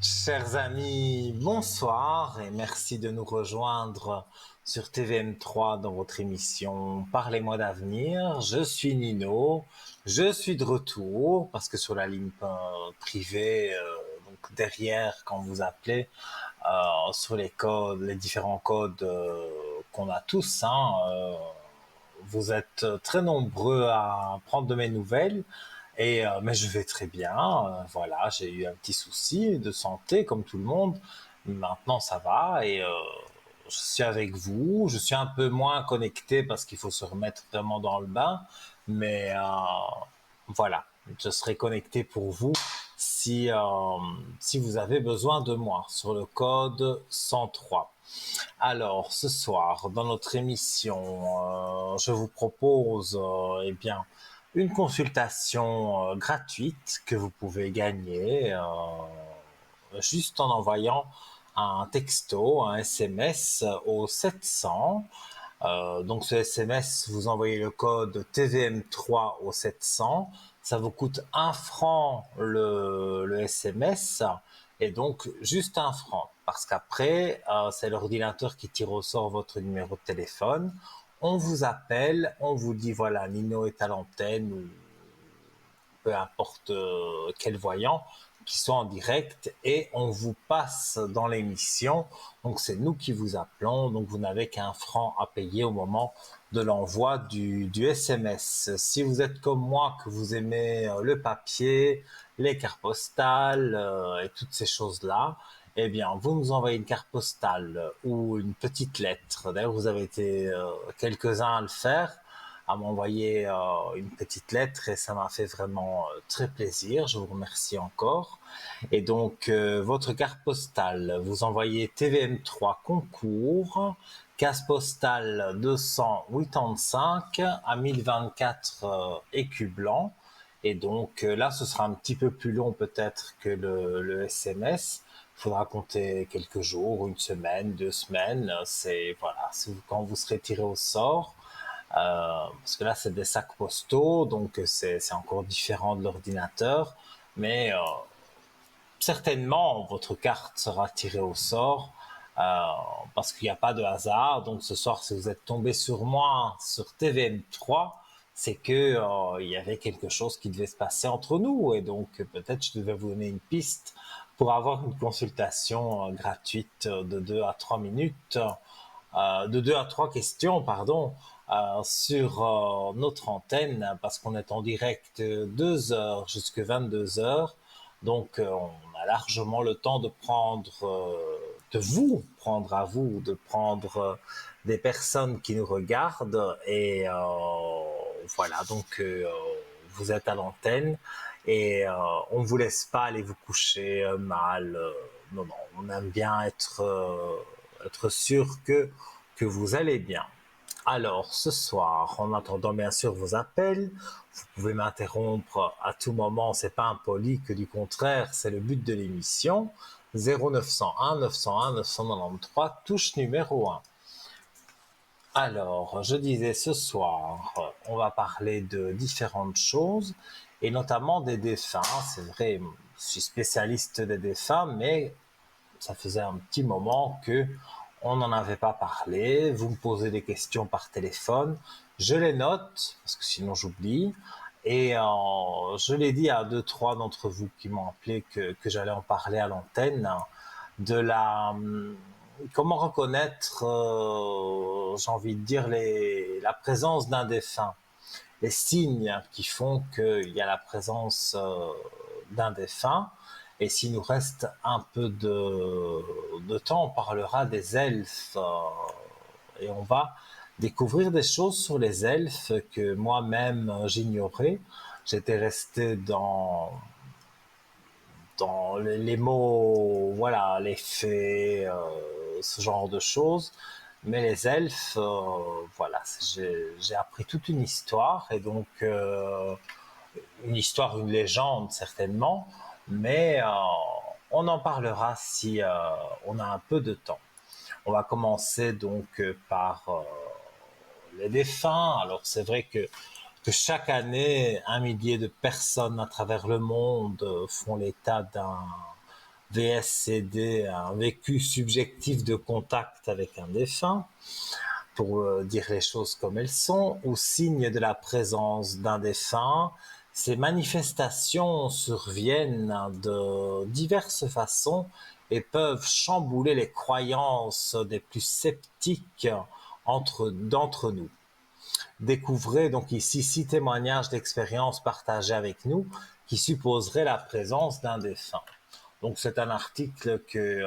Chers amis, bonsoir et merci de nous rejoindre sur TVM3 dans votre émission Parlez-moi d'avenir. Je suis Nino, je suis de retour parce que sur la ligne privée, donc derrière quand vous appelez, sur les codes, les différents codes qu'on a tous, vous êtes très nombreux à prendre de mes nouvelles. Mais je vais très bien. Voilà, j'ai eu un petit souci de santé comme tout le monde. Maintenant ça va je suis avec vous. Je suis un peu moins connecté parce qu'il faut se remettre vraiment dans le bain. Mais voilà, je serai connecté pour vous si vous avez besoin de moi sur le code 103. Alors, ce soir, dans notre émission, je vous propose une consultation gratuite que vous pouvez gagner juste en envoyant un texto, un SMS au 700. Donc ce SMS, vous envoyez le code TVM3 au 700. Ça vous coûte 1 franc le SMS et donc juste 1 franc. Parce qu'après, c'est l'ordinateur qui tire au sort votre numéro de téléphone. On vous appelle, on vous dit voilà, Nino est à l'antenne ou peu importe quel voyant, qui soit en direct et on vous passe dans l'émission. Donc c'est nous qui vous appelons, donc vous n'avez qu'1 franc à payer au moment de l'envoi du SMS. Si vous êtes comme moi, que vous aimez le papier, les cartes postales et toutes ces choses-là, eh bien, vous nous envoyez une carte postale ou une petite lettre. D'ailleurs, vous avez été quelques-uns à le faire, à m'envoyer une petite lettre et ça m'a fait vraiment très plaisir. Je vous remercie encore. Et donc, votre carte postale, vous envoyez TVM3 concours, case postale 285 à 1024 écus blancs. Et donc là, ce sera un petit peu plus long peut-être que le SMS. Il faudra compter quelques jours, une semaine, 2 semaines. C'est voilà, quand vous serez tiré au sort. Parce que là, c'est des sacs postaux, donc c'est encore différent de l'ordinateur. Mais certainement, votre carte sera tirée au sort parce qu'il n'y a pas de hasard. Donc ce soir, si vous êtes tombé sur moi sur TVM3, c'est que il y avait quelque chose qui devait se passer entre nous. Et donc peut-être je devais vous donner une piste pour avoir une consultation gratuite de 2 à 3 minutes, de 2 à 3 questions, pardon, sur notre antenne, parce qu'on est en direct 2 heures jusqu'à 22 heures. Donc, on a largement le temps de prendre, de vous prendre à vous, de prendre des personnes qui nous regardent. Et voilà, donc vous êtes à l'antenne et on ne vous laisse pas aller vous coucher mal. Non, non, on aime bien être sûr que vous allez bien. Alors, ce soir, en attendant bien sûr vos appels, vous pouvez m'interrompre à tout moment, c'est pas impoli que du contraire, c'est le but de l'émission. 0901 901 993, touche numéro 1. Alors, je disais ce soir, on va parler de différentes choses, et notamment des défunts. C'est vrai, je suis spécialiste des défunts, mais ça faisait un petit moment que on n'en avait pas parlé. Vous me posez des questions par téléphone, je les note parce que sinon j'oublie. Et je l'ai dit à 2, 3 d'entre vous qui m'ont appelé que j'allais en parler à l'antenne de la comment reconnaître, j'ai envie de dire la présence d'un défunt, les signes qui font qu'il y a la présence d'un défunt. Et s'il nous reste un peu de temps, on parlera des elfes et on va découvrir des choses sur les elfes que moi-même j'ignorais. J'étais resté dans les mots, voilà, les faits, ce genre de choses. Mais les elfes, voilà, j'ai appris toute une histoire et donc une histoire, une légende certainement, mais on en parlera si on a un peu de temps. On va commencer donc par les défunts. Alors c'est vrai que chaque année, un millier de personnes à travers le monde font l'état VSCD, un vécu subjectif de contact avec un défunt, pour dire les choses comme elles sont, ou signe de la présence d'un défunt. Ces manifestations surviennent de diverses façons et peuvent chambouler les croyances des plus sceptiques d'entre nous. Découvrez donc ici 6 témoignages d'expériences partagées avec nous qui supposeraient la présence d'un défunt. Donc c'est un article que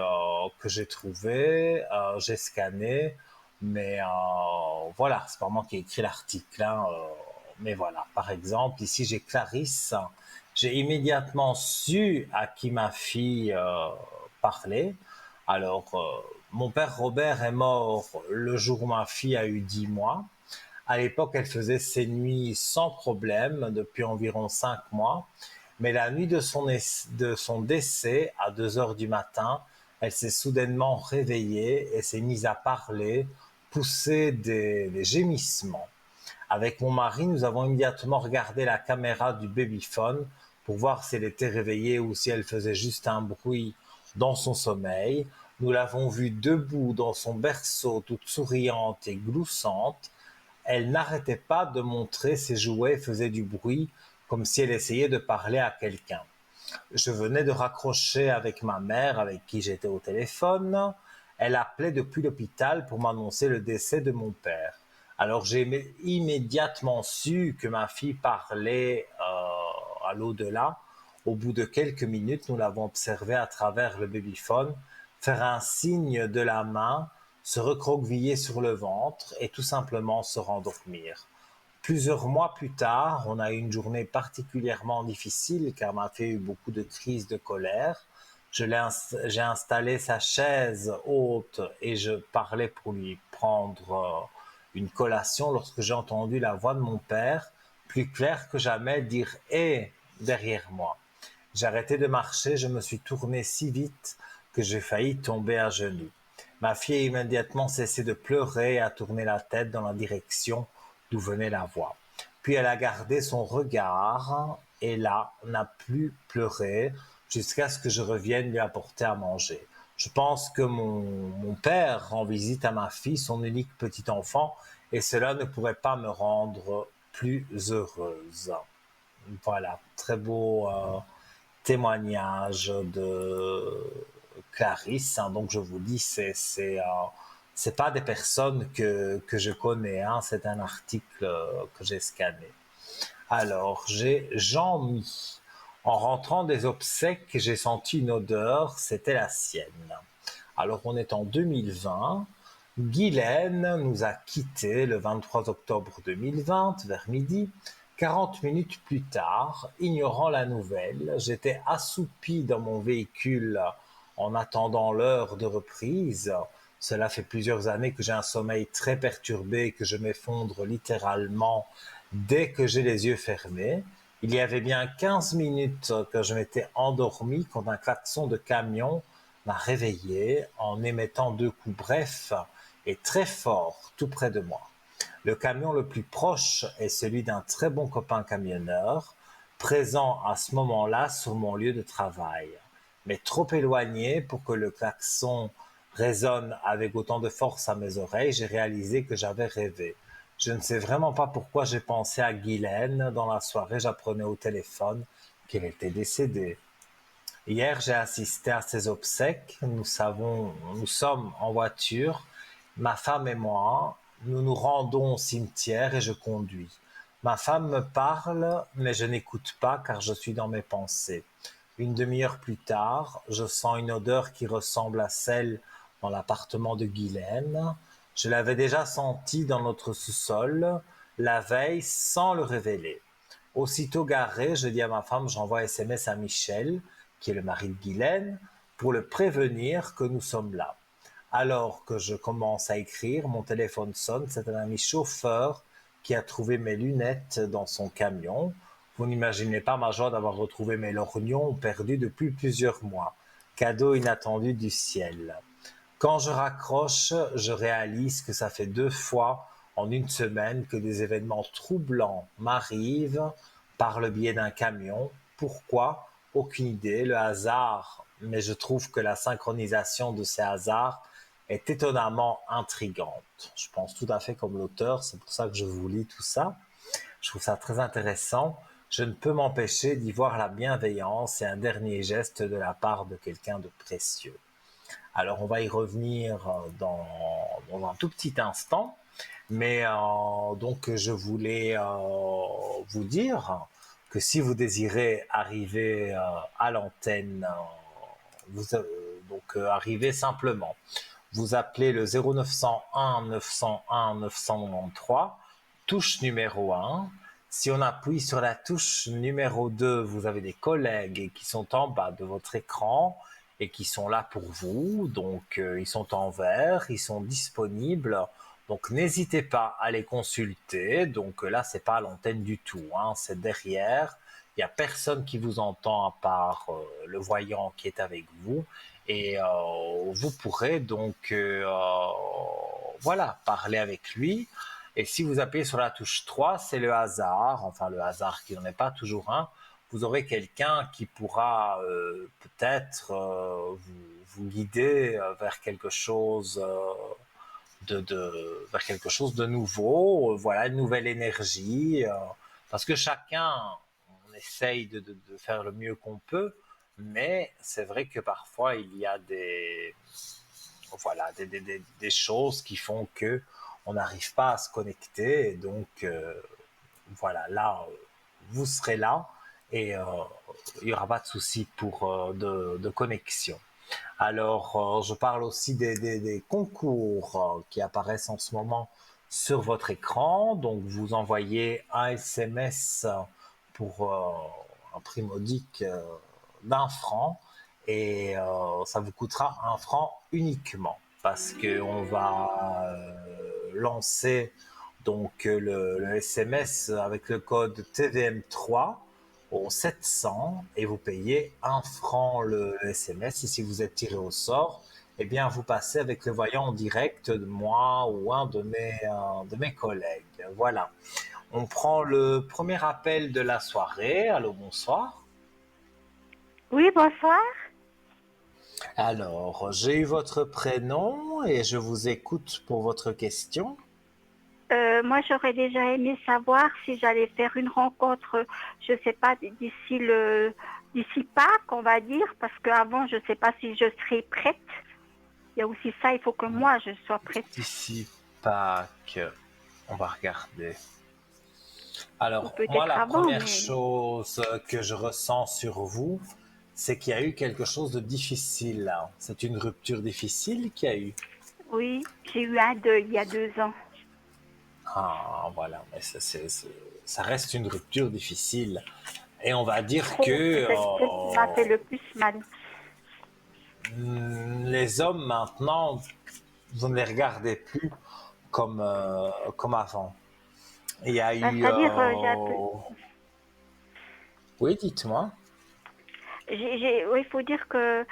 j'ai trouvé, j'ai scanné, mais voilà, c'est pas moi qui ai écrit l'article, hein, mais voilà, par exemple, ici j'ai Clarisse, j'ai immédiatement su à qui ma fille parlait. Alors, mon père Robert est mort le jour où ma fille a eu 10 mois. À l'époque, elle faisait ses nuits sans problème depuis environ 5 mois. Mais la nuit de son décès, à 2 heures du matin, elle s'est soudainement réveillée et s'est mise à parler, pousser des gémissements. Avec mon mari, nous avons immédiatement regardé la caméra du babyphone pour voir si elle était réveillée ou si elle faisait juste un bruit dans son sommeil. Nous l'avons vue debout dans son berceau, toute souriante et gloussante. Elle n'arrêtait pas de montrer ses jouets et faisait du bruit comme si elle essayait de parler à quelqu'un. Je venais de raccrocher avec ma mère, avec qui j'étais au téléphone. Elle appelait depuis l'hôpital pour m'annoncer le décès de mon père. Alors j'ai immédiatement su que ma fille parlait à l'au-delà. Au bout de quelques minutes, nous l'avons observée à travers le babyphone faire un signe de la main, se recroqueviller sur le ventre et tout simplement se rendormir. Plusieurs mois plus tard, on a eu une journée particulièrement difficile car ma fille a eu beaucoup de crises de colère. J'ai installé sa chaise haute et je parlais pour lui prendre une collation lorsque j'ai entendu la voix de mon père, plus claire que jamais, dire « Hé » derrière moi. J'ai arrêté de marcher, je me suis tourné si vite que j'ai failli tomber à genoux. Ma fille a immédiatement cessé de pleurer et a tourné la tête dans la direction d'où venait la voix. Puis elle a gardé son regard et là n'a plus pleuré jusqu'à ce que je revienne lui apporter à manger. Je pense que mon père rend visite à ma fille, son unique petit enfant, et cela ne pourrait pas me rendre plus heureuse. Voilà, très beau témoignage de Clarisse, hein. Donc je vous dis, c'est pas des personnes que je connais, hein. C'est un article que j'ai scanné. Alors, j'ai Jean-Mi. En rentrant des obsèques, j'ai senti une odeur, c'était la sienne. Alors, on est en 2020. Guylaine nous a quittés le 23 octobre 2020, vers midi. 40 minutes plus tard, ignorant la nouvelle, j'étais assoupi dans mon véhicule en attendant l'heure de reprise. Cela fait plusieurs années que j'ai un sommeil très perturbé et que je m'effondre littéralement dès que j'ai les yeux fermés. Il y avait bien 15 minutes que je m'étais endormi quand un klaxon de camion m'a réveillé en émettant 2 coups brefs et très forts tout près de moi. Le camion le plus proche est celui d'un très bon copain camionneur, présent à ce moment-là sur mon lieu de travail, mais trop éloigné pour que le klaxon résonne avec autant de force à mes oreilles. J'ai réalisé que j'avais rêvé. Je ne sais vraiment pas pourquoi j'ai pensé à Guylaine. Dans la soirée, j'apprenais au téléphone qu'elle était décédée. Hier, j'ai assisté à ses obsèques. Nous sommes en voiture, ma femme et moi. Nous nous rendons au cimetière et je conduis. Ma femme me parle, mais je n'écoute pas car je suis dans mes pensées. Une demi-heure plus tard, je sens une odeur qui ressemble à celle dans l'appartement de Guylaine. Je l'avais déjà sentie dans notre sous-sol la veille sans le révéler. Aussitôt garé, je dis à ma femme, j'envoie SMS à Michel, qui est le mari de Guylaine, pour le prévenir que nous sommes là. Alors que je commence à écrire, mon téléphone sonne, c'est un ami chauffeur qui a trouvé mes lunettes dans son camion. Vous n'imaginez pas ma joie d'avoir retrouvé mes lorgnons perdus depuis plusieurs mois. Cadeau inattendu du ciel. Quand je raccroche, je réalise que ça fait 2 fois en une semaine que des événements troublants m'arrivent par le biais d'un camion. Pourquoi? aucune idée, le hasard, mais je trouve que la synchronisation de ces hasards est étonnamment intrigante. Je pense tout à fait comme l'auteur, c'est pour ça que je vous lis tout ça. Je trouve ça très intéressant. Je ne peux m'empêcher d'y voir la bienveillance et un dernier geste de la part de quelqu'un de précieux. Alors, on va y revenir dans un tout petit instant, mais donc je voulais vous dire que si vous désirez arriver à l'antenne, arrivez simplement. Vous appelez le 0901 901 993, touche numéro 1. Si on appuie sur la touche numéro 2, vous avez des collègues qui sont en bas de votre écran et qui sont là pour vous. Donc, ils sont en vert, ils sont disponibles. Donc, n'hésitez pas à les consulter. Donc, là, c'est pas à l'antenne du tout, hein, c'est derrière. Il n'y a personne qui vous entend à part le voyant qui est avec vous. Et vous pourrez donc voilà, parler avec lui. Et si vous appuyez sur la touche 3, c'est le hasard, enfin le hasard qui n'en est pas toujours un. Vous aurez quelqu'un qui pourra peut-être vous guider vers quelque chose vers quelque chose de nouveau, voilà, une nouvelle énergie, parce que chacun, on essaye de faire le mieux qu'on peut, mais c'est vrai que parfois il y a voilà, des choses qui font que on n'arrive pas à se connecter, et donc voilà, là, vous serez là, et il n'y aura pas de souci pour de connexion. Alors, je parle aussi des concours qui apparaissent en ce moment sur votre écran. Donc, vous envoyez un SMS pour un prix modique d'1 franc, et ça vous coûtera 1 franc uniquement parce qu'on va lancer donc le SMS avec le code TVM3 au 700 et vous payez 1 franc le SMS. Et si vous êtes tiré au sort, eh bien, vous passez avec le voyant en direct de moi ou un de mes collègues. Voilà. On prend le premier appel de la soirée. Allô, bonsoir. Oui, bonsoir. Alors, j'ai eu votre prénom et je vous écoute pour votre question. Moi, j'aurais déjà aimé savoir si j'allais faire une rencontre, je sais pas, d'ici Pâques, on va dire, parce qu'avant, je sais pas si je serai prête. Il y a aussi ça, il faut que moi, je sois prête. D'ici Pâques, on va regarder. Ou Alors, moi, peut-être la avant, première mais chose que je ressens sur vous, c'est qu'il y a eu quelque chose de difficile là. C'est une rupture difficile qu'il y a eu. oui, j'ai eu un deuil il y a 2 ans. Ah, voilà, mais ça reste une rupture difficile. Et on va dire Trop, que c'est celle qui m'a fait le plus mal. les hommes maintenant, vous ne les regardez plus comme avant. Il y a Ben, eu... c'est-à-dire, Oui, dites-moi. oui, il faut dire que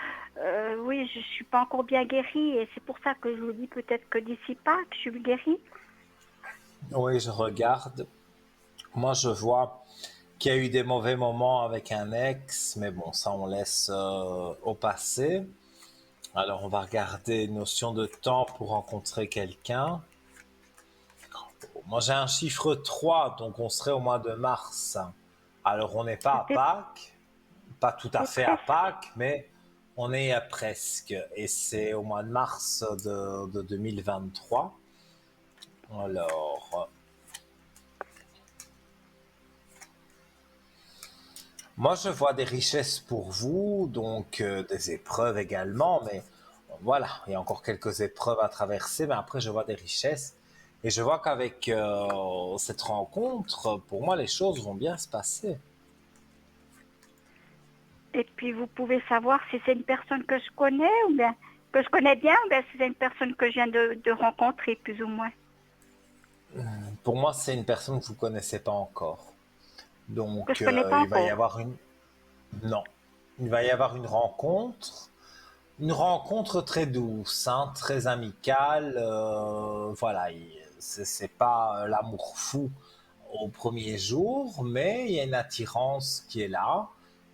oui, je suis pas encore bien guérie et c'est pour ça que je vous dis peut-être que d'ici Pâques, je suis guérie. Oui, je regarde. Moi, je vois qu'il y a eu des mauvais moments avec un ex, mais bon, ça, on laisse au passé. Alors, on va regarder notion de temps pour rencontrer quelqu'un. Moi, j'ai un chiffre 3, donc on serait au mois de mars. Alors, on n'est pas à C'est Pâques, pas tout à c'est fait à presque. Pâques, mais on est à presque. Et c'est au mois de mars de 2023. Alors, moi, je vois des richesses pour vous, donc des épreuves également, mais voilà, il y a encore quelques épreuves à traverser, mais après, je vois des richesses. Et je vois qu'avec cette rencontre, pour moi, les choses vont bien se passer. Et puis vous pouvez savoir si c'est une personne que je connais ou bien que je connais bien ou bien si c'est une personne que je viens de rencontrer plus ou moins. Pour moi, c'est une personne que vous connaissez pas encore. Que Donc, je connais pas il va y encore. avoir une... Non. Il va y avoir une rencontre très douce, hein, très amicale. Voilà, c'est pas l'amour fou au premier jour, mais il y a une attirance qui est là.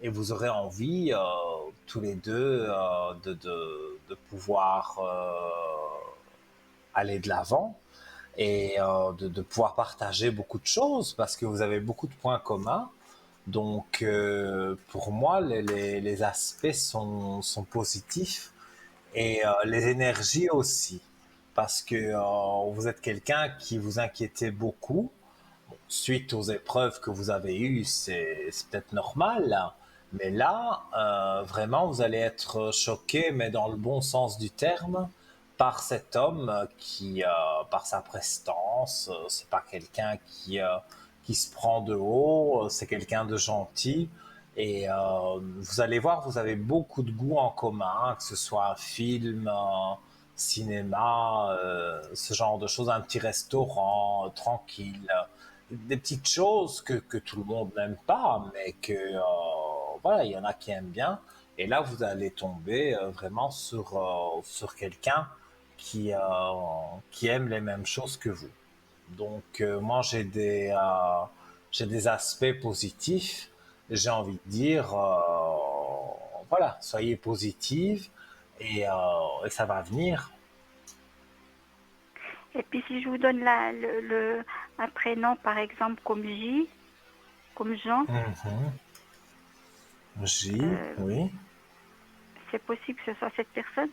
et vous aurez envie tous les deux de pouvoir aller de l'avant et de pouvoir partager beaucoup de choses parce que vous avez beaucoup de points communs. Donc, pour moi, les aspects sont positifs et les énergies aussi. Parce que vous êtes quelqu'un qui vous inquiétait beaucoup. Suite aux épreuves que vous avez eues, c'est peut-être normal, là. Mais là, vraiment, vous allez être choqué, mais dans le bon sens du terme, par cet homme qui, par sa prestance, c'est pas quelqu'un qui se prend de haut, c'est quelqu'un de gentil. Et vous allez voir, vous avez beaucoup de goûts en commun, que ce soit un film, cinéma, ce genre de choses, un petit restaurant tranquille, des petites choses que tout le monde n'aime pas, mais que voilà, il y en a qui aiment bien. Et là, vous allez tomber vraiment sur quelqu'un qui, euh, qui aime les mêmes choses que vous. Donc, moi, j'ai des aspects positifs. J'ai envie de dire, voilà, soyez positive et ça va venir. Et puis si je vous donne un prénom, par exemple, comme J, comme Jean, Mhm. J, euh, oui. c'est possible que ce soit cette personne?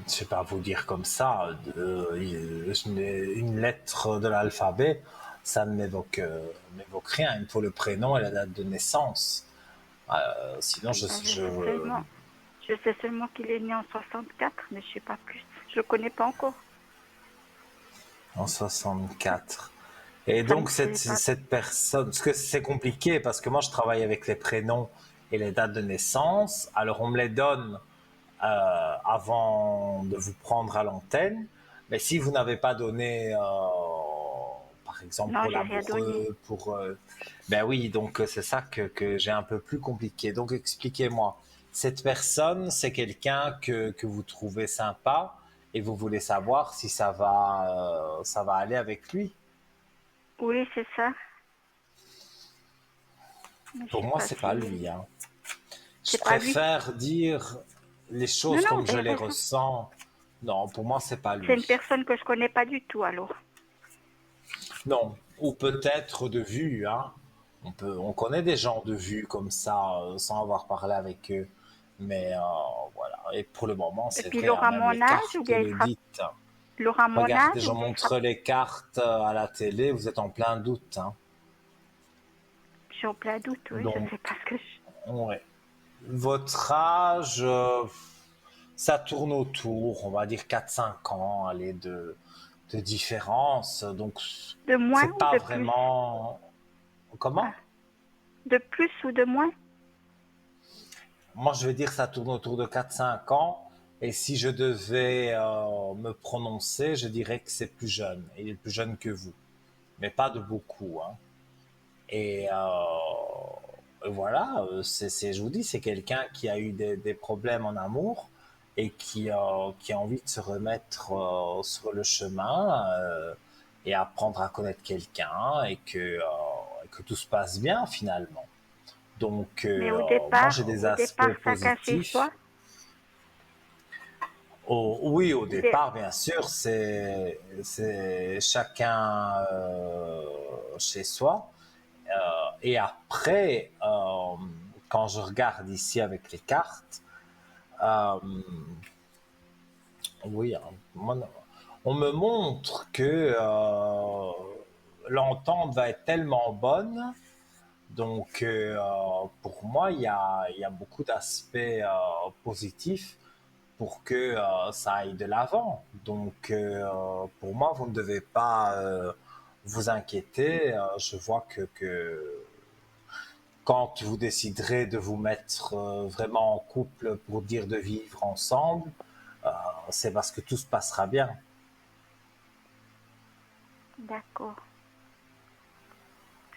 Je sais pas vous dire comme ça, une lettre de l'alphabet, ça ne m'évoque rien. Il me faut le prénom et la date de naissance. Sinon, Ben, je sais seulement qu'il est né en 64, mais je sais pas plus. Je le connais pas encore. en 64. Et Ça me donc, c'est pas. cette personne, parce que c'est compliqué, parce que moi, je travaille avec les prénoms et les dates de naissance. Alors, on me les donne avant de vous prendre à l'antenne. Mais si vous n'avez pas donné, par exemple, Non, pour j'ai rien donné. l'amoureux, pour... ben oui, donc c'est ça que j'ai un peu plus compliqué. Donc, expliquez-moi. Cette personne, c'est quelqu'un que vous trouvez sympa et vous voulez savoir si ça va aller avec lui. Oui, c'est ça. Mais je Pour sais moi, pas c'est pas si lui, hein. Je c'est pas lui. préfère dire les Non, choses non, comme vous je avez les raison. ressens. Non, pour moi, c'est pas C'est une lui. personne que je connais pas du tout alors. Non, ou peut-être de vue, hein. On connaît des gens de vue comme ça, sans avoir parlé avec eux. Mais voilà. Et pour le moment, Et c'est puis il vrai, hein, aura même les mon âge ou cartes bien le disent. il aura mon Regardez, âge je ou bien il sera montre les cartes à la télé, vous êtes en plein doute, hein. je suis en plein doute, oui, je Donc, sais pas ce que je. ouais. Votre âge, ça tourne autour, on va dire 4 5 ans, allez, de différence. Donc, De moins c'est ou pas de plus? vraiment. Ah, Comment? de plus ou de moins? Moi, je vais dire ça tourne autour de 4 5 ans. Et si je devais me prononcer, je dirais que c'est plus jeune. Il est plus jeune que vous. Mais pas de beaucoup, hein. Et voilà, je vous dis, c'est quelqu'un qui a eu des problèmes en amour et qui a envie de se remettre sur le chemin et apprendre à connaître quelqu'un et que tout se passe bien finalement. Donc, Mais moi, j'ai des au départ, aspects chacun chez positifs. soi. Oui, au Au dé- départ, bien sûr, c'est chacun chez soi. Et après, quand je regarde ici avec les cartes, euh, oui, hein, on me montre que l'entente va être tellement bonne. Donc, pour moi, il y a beaucoup d'aspects positifs pour que ça aille de l'avant. Donc, pour moi, vous ne devez pas vous inquiéter. Je vois que quand vous déciderez de vous mettre vraiment en couple pour dire de vivre ensemble, euh, c'est parce que tout se passera bien. D'accord.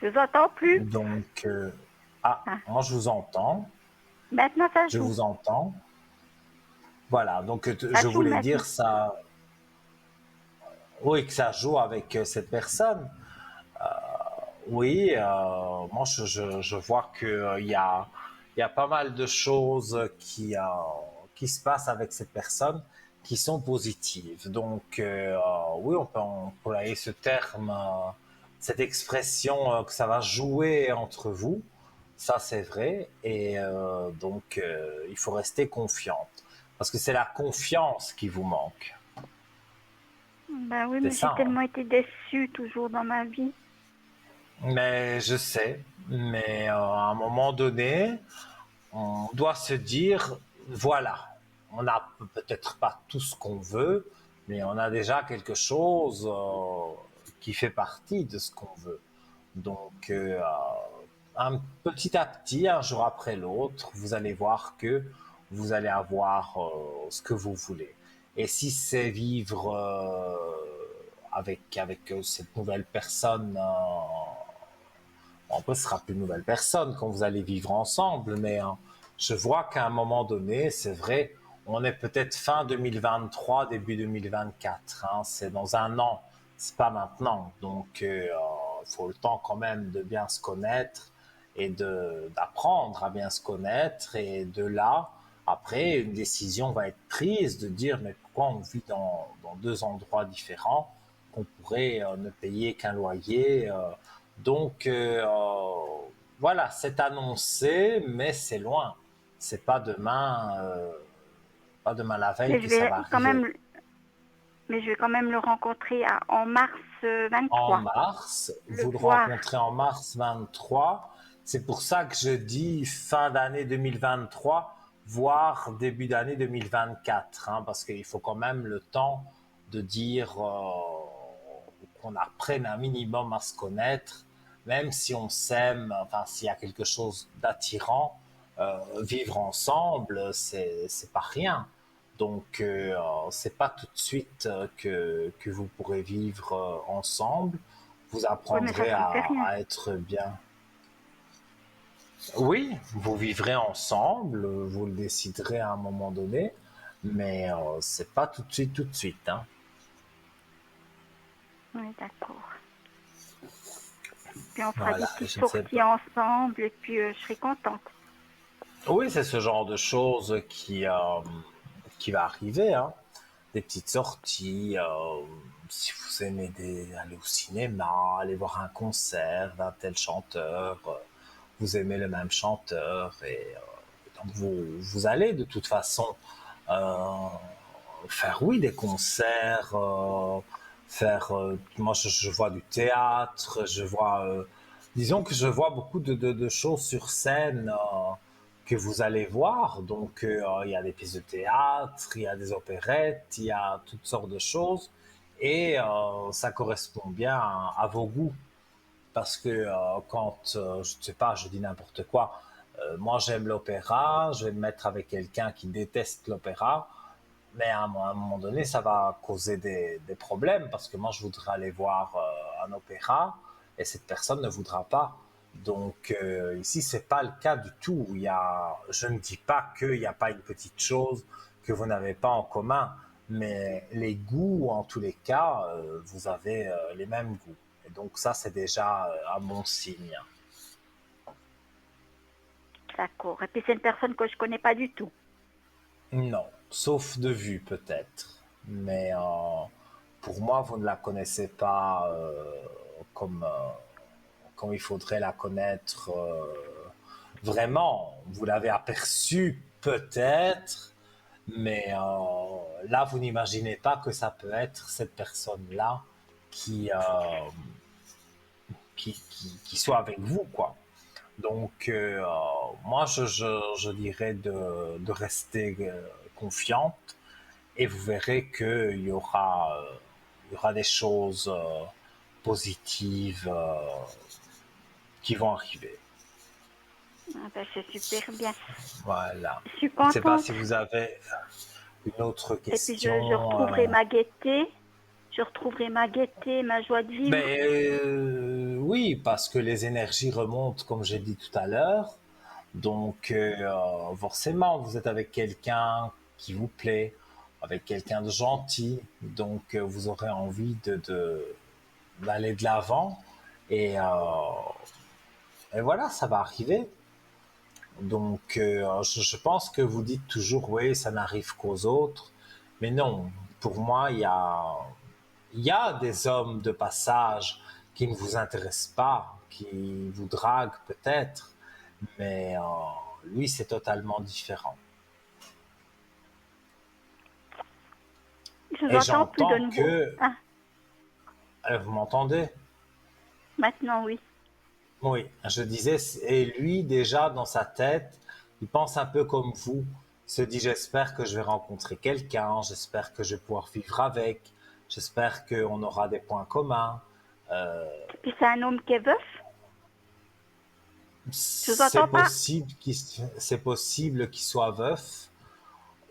Je vous entends plus. Donc, ah, Ah, moi je vous entends, maintenant ça je joue. vous entends. Voilà, donc Ça je joue voulais maintenant. dire ça, oui, que ça joue avec cette personne. Oui, moi je vois que il y a pas mal de choses qui se passent avec cette personne qui sont positives. Donc oui, on peut employer ce terme, cette expression que ça va jouer entre vous. Ça c'est vrai. Et donc il faut rester confiante parce que c'est la confiance qui vous manque. Ben oui, C'est mais j'ai ça, hein. tellement été déçue toujours dans ma vie. Mais je sais, mais à un moment donné, on doit se dire, voilà, on n'a peut-être pas tout ce qu'on veut, mais on a déjà quelque chose qui fait partie de ce qu'on veut. Donc, un petit à petit, un jour après l'autre, vous allez voir que vous allez avoir ce que vous voulez. Et si c'est vivre avec cette nouvelle personne, en plus, ce sera plus une nouvelle personne quand vous allez vivre ensemble, mais je vois qu'à un moment donné, c'est vrai, on est peut-être fin 2023, début 2024, hein, c'est dans un an, c'est pas maintenant. Donc, il faut le temps quand même de bien se connaître et d'apprendre à bien se connaître. Et de là, après, une décision va être prise de dire, mais pourquoi on vit dans deux endroits différents, qu'on pourrait ne payer qu'un loyer donc voilà, c'est annoncé, mais c'est loin. C'est pas demain la veille Mais que je ça vais va quand arriver. même, mais je vais quand même le rencontrer en mars En 23. mars, Le vous le voir. rencontrez en mars 23. C'est pour ça que je dis fin d'année 2023, voire début d'année 2024, hein, parce qu'il faut quand même le temps de dire qu'on apprenne un minimum à se connaître, même si on s'aime, enfin s'il y a quelque chose d'attirant, vivre ensemble, c'est pas rien. Donc, c'est pas tout de suite que vous pourrez vivre ensemble. Vous Oui, mais ça, apprendrez ça me fait rien. à être bien. Oui, vous vivrez ensemble, vous le déciderez à un moment donné, mais c'est pas tout de suite, hein. Oui, d'accord. Puis on fera des Voilà, petites je ne sais sorties pas. ensemble et puis je serai contente. Oui, c'est ce genre de choses qui va arriver, hein. Des petites sorties, si vous aimez aller au cinéma, aller voir un concert d'un tel chanteur, vous aimez le même chanteur, et donc vous allez de toute façon euh, faire, oui, des concerts, faire, moi je vois du théâtre, je vois, disons que je vois beaucoup de choses sur scène que vous allez voir. Donc, il y a des pièces de théâtre, il y a des opérettes, il y a toutes sortes de choses. Et ça correspond bien à vos goûts. Parce que quand, je ne sais pas, je dis n'importe quoi, moi j'aime l'opéra, je vais me mettre avec quelqu'un qui déteste l'opéra, mais à un moment donné, ça va causer des problèmes parce que moi, je voudrais aller voir un opéra et cette personne ne voudra pas. Donc ici, c'est pas le cas du tout. Je ne dis pas qu'il n'y a pas une petite chose que vous n'avez pas en commun, mais les goûts, en tous les cas, vous avez les mêmes goûts. Et donc ça, c'est déjà un bon signe. D'accord. Et puis c'est une personne que je connais pas du tout. Non, sauf de vue peut-être. Mais pour moi, vous ne la connaissez pas comme, comme il faudrait la connaître vraiment. Vous l'avez aperçue peut-être, mais là, vous n'imaginez pas que ça peut être cette personne-là qui, qui soit avec vous, quoi. Donc, moi, je dirais de rester confiante et vous verrez il y aura des choses positives qui vont arriver. Ah ben, c'est super bien. Voilà. Je suis Je ne sais pas contente. si vous avez une autre Et puis je question. retrouverai ma gaieté. Je retrouverai ma gaieté, ma joie de vivre. Ben oui, parce que les énergies remontent, comme j'ai dit tout à l'heure. Donc, forcément, vous êtes avec quelqu'un qui vous plaît, avec quelqu'un de gentil. Donc, vous aurez envie d'aller de l'avant Et, et voilà, ça va arriver. Donc, je pense que vous dites toujours, oui, ça n'arrive qu'aux autres. Mais non, pour moi, il y a des hommes de passage qui ne vous intéressent pas, qui vous draguent peut-être, mais lui, c'est totalement différent. Je vous Et entends plus de j'entends nouveau. que... Ah, Vous m'entendez? maintenant oui. Oui, je disais, et lui, déjà, dans sa tête, il pense un peu comme vous. Il se dit, j'espère que je vais rencontrer quelqu'un, j'espère que je vais pouvoir vivre avec, j'espère qu'on aura des points communs. Euh, Puis c'est un homme qui est veuf. Je vous c'est entends pas. possible c'est possible qu'il soit veuf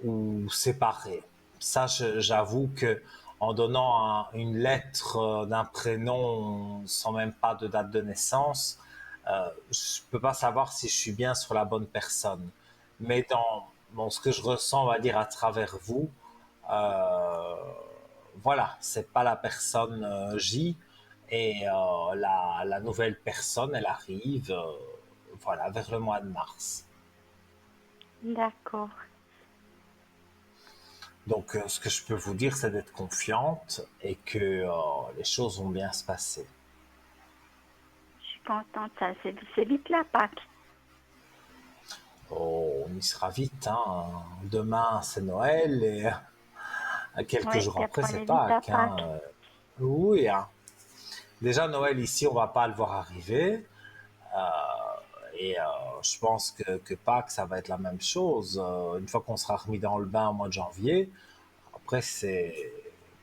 ou séparé. Ça, j'avoue que en donnant une lettre d'un prénom sans même pas de date de naissance, je peux pas savoir si je suis bien sur la bonne personne. Mais dans ce que je ressens, on va dire à travers vous, euh, voilà, c'est pas la personne J et la nouvelle personne, elle arrive, voilà, vers le mois de mars. D'accord. Donc, ce que je peux vous dire, c'est d'être confiante et que les choses vont bien se passer. Je suis contente. Ça, c'est vite la Pâques. Oh, on y sera vite, hein. Demain, c'est Noël et quelques Oui, jours puis après, après on c'est est vite à Pâques, hein. Pâques. Oui, hein. Déjà, Noël ici, on va pas le voir arriver. Euh, et je pense que Pâques, ça va être la même chose. Une fois qu'on sera remis dans le bain au mois de janvier, après,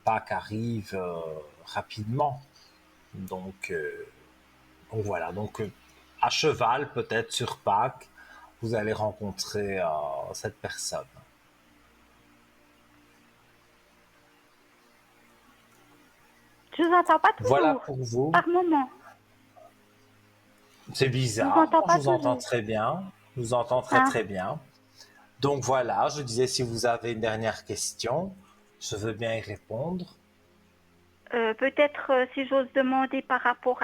Pâques arrive rapidement. Donc, voilà. Donc, à cheval, peut-être sur Pâques, vous allez rencontrer cette personne. Je vous entends pas Voilà toujours. pour vous. Par moment. C'est Je vous bizarre. entends Moi, je pas vous entends toujours. très bien. Je vous entends très Ah, très bien. Donc voilà, je disais si vous avez une dernière question, je veux bien y répondre. peut-être si j'ose demander par rapport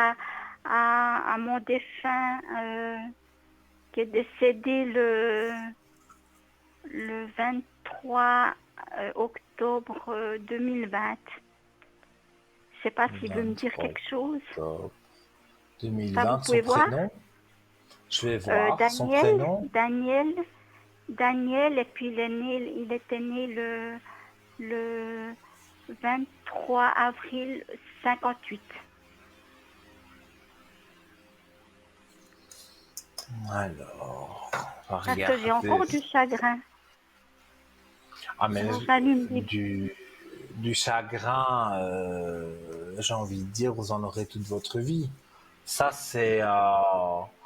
à mon défunt qui est décédé le 23 octobre 2020. Je sais pas s'il veut me dire 23 quelque chose. octobre Ça, vous 2020, son pouvez voir. prénom. Je vais voir son Daniel, prénom. Daniel, Daniel, et puis il était né le 23 avril 58. Alors, on va Parce que j'ai encore regarder. du chagrin. Ah Je mais vous allume des... du chagrin, j'ai envie de dire, vous en aurez toute votre vie. Ça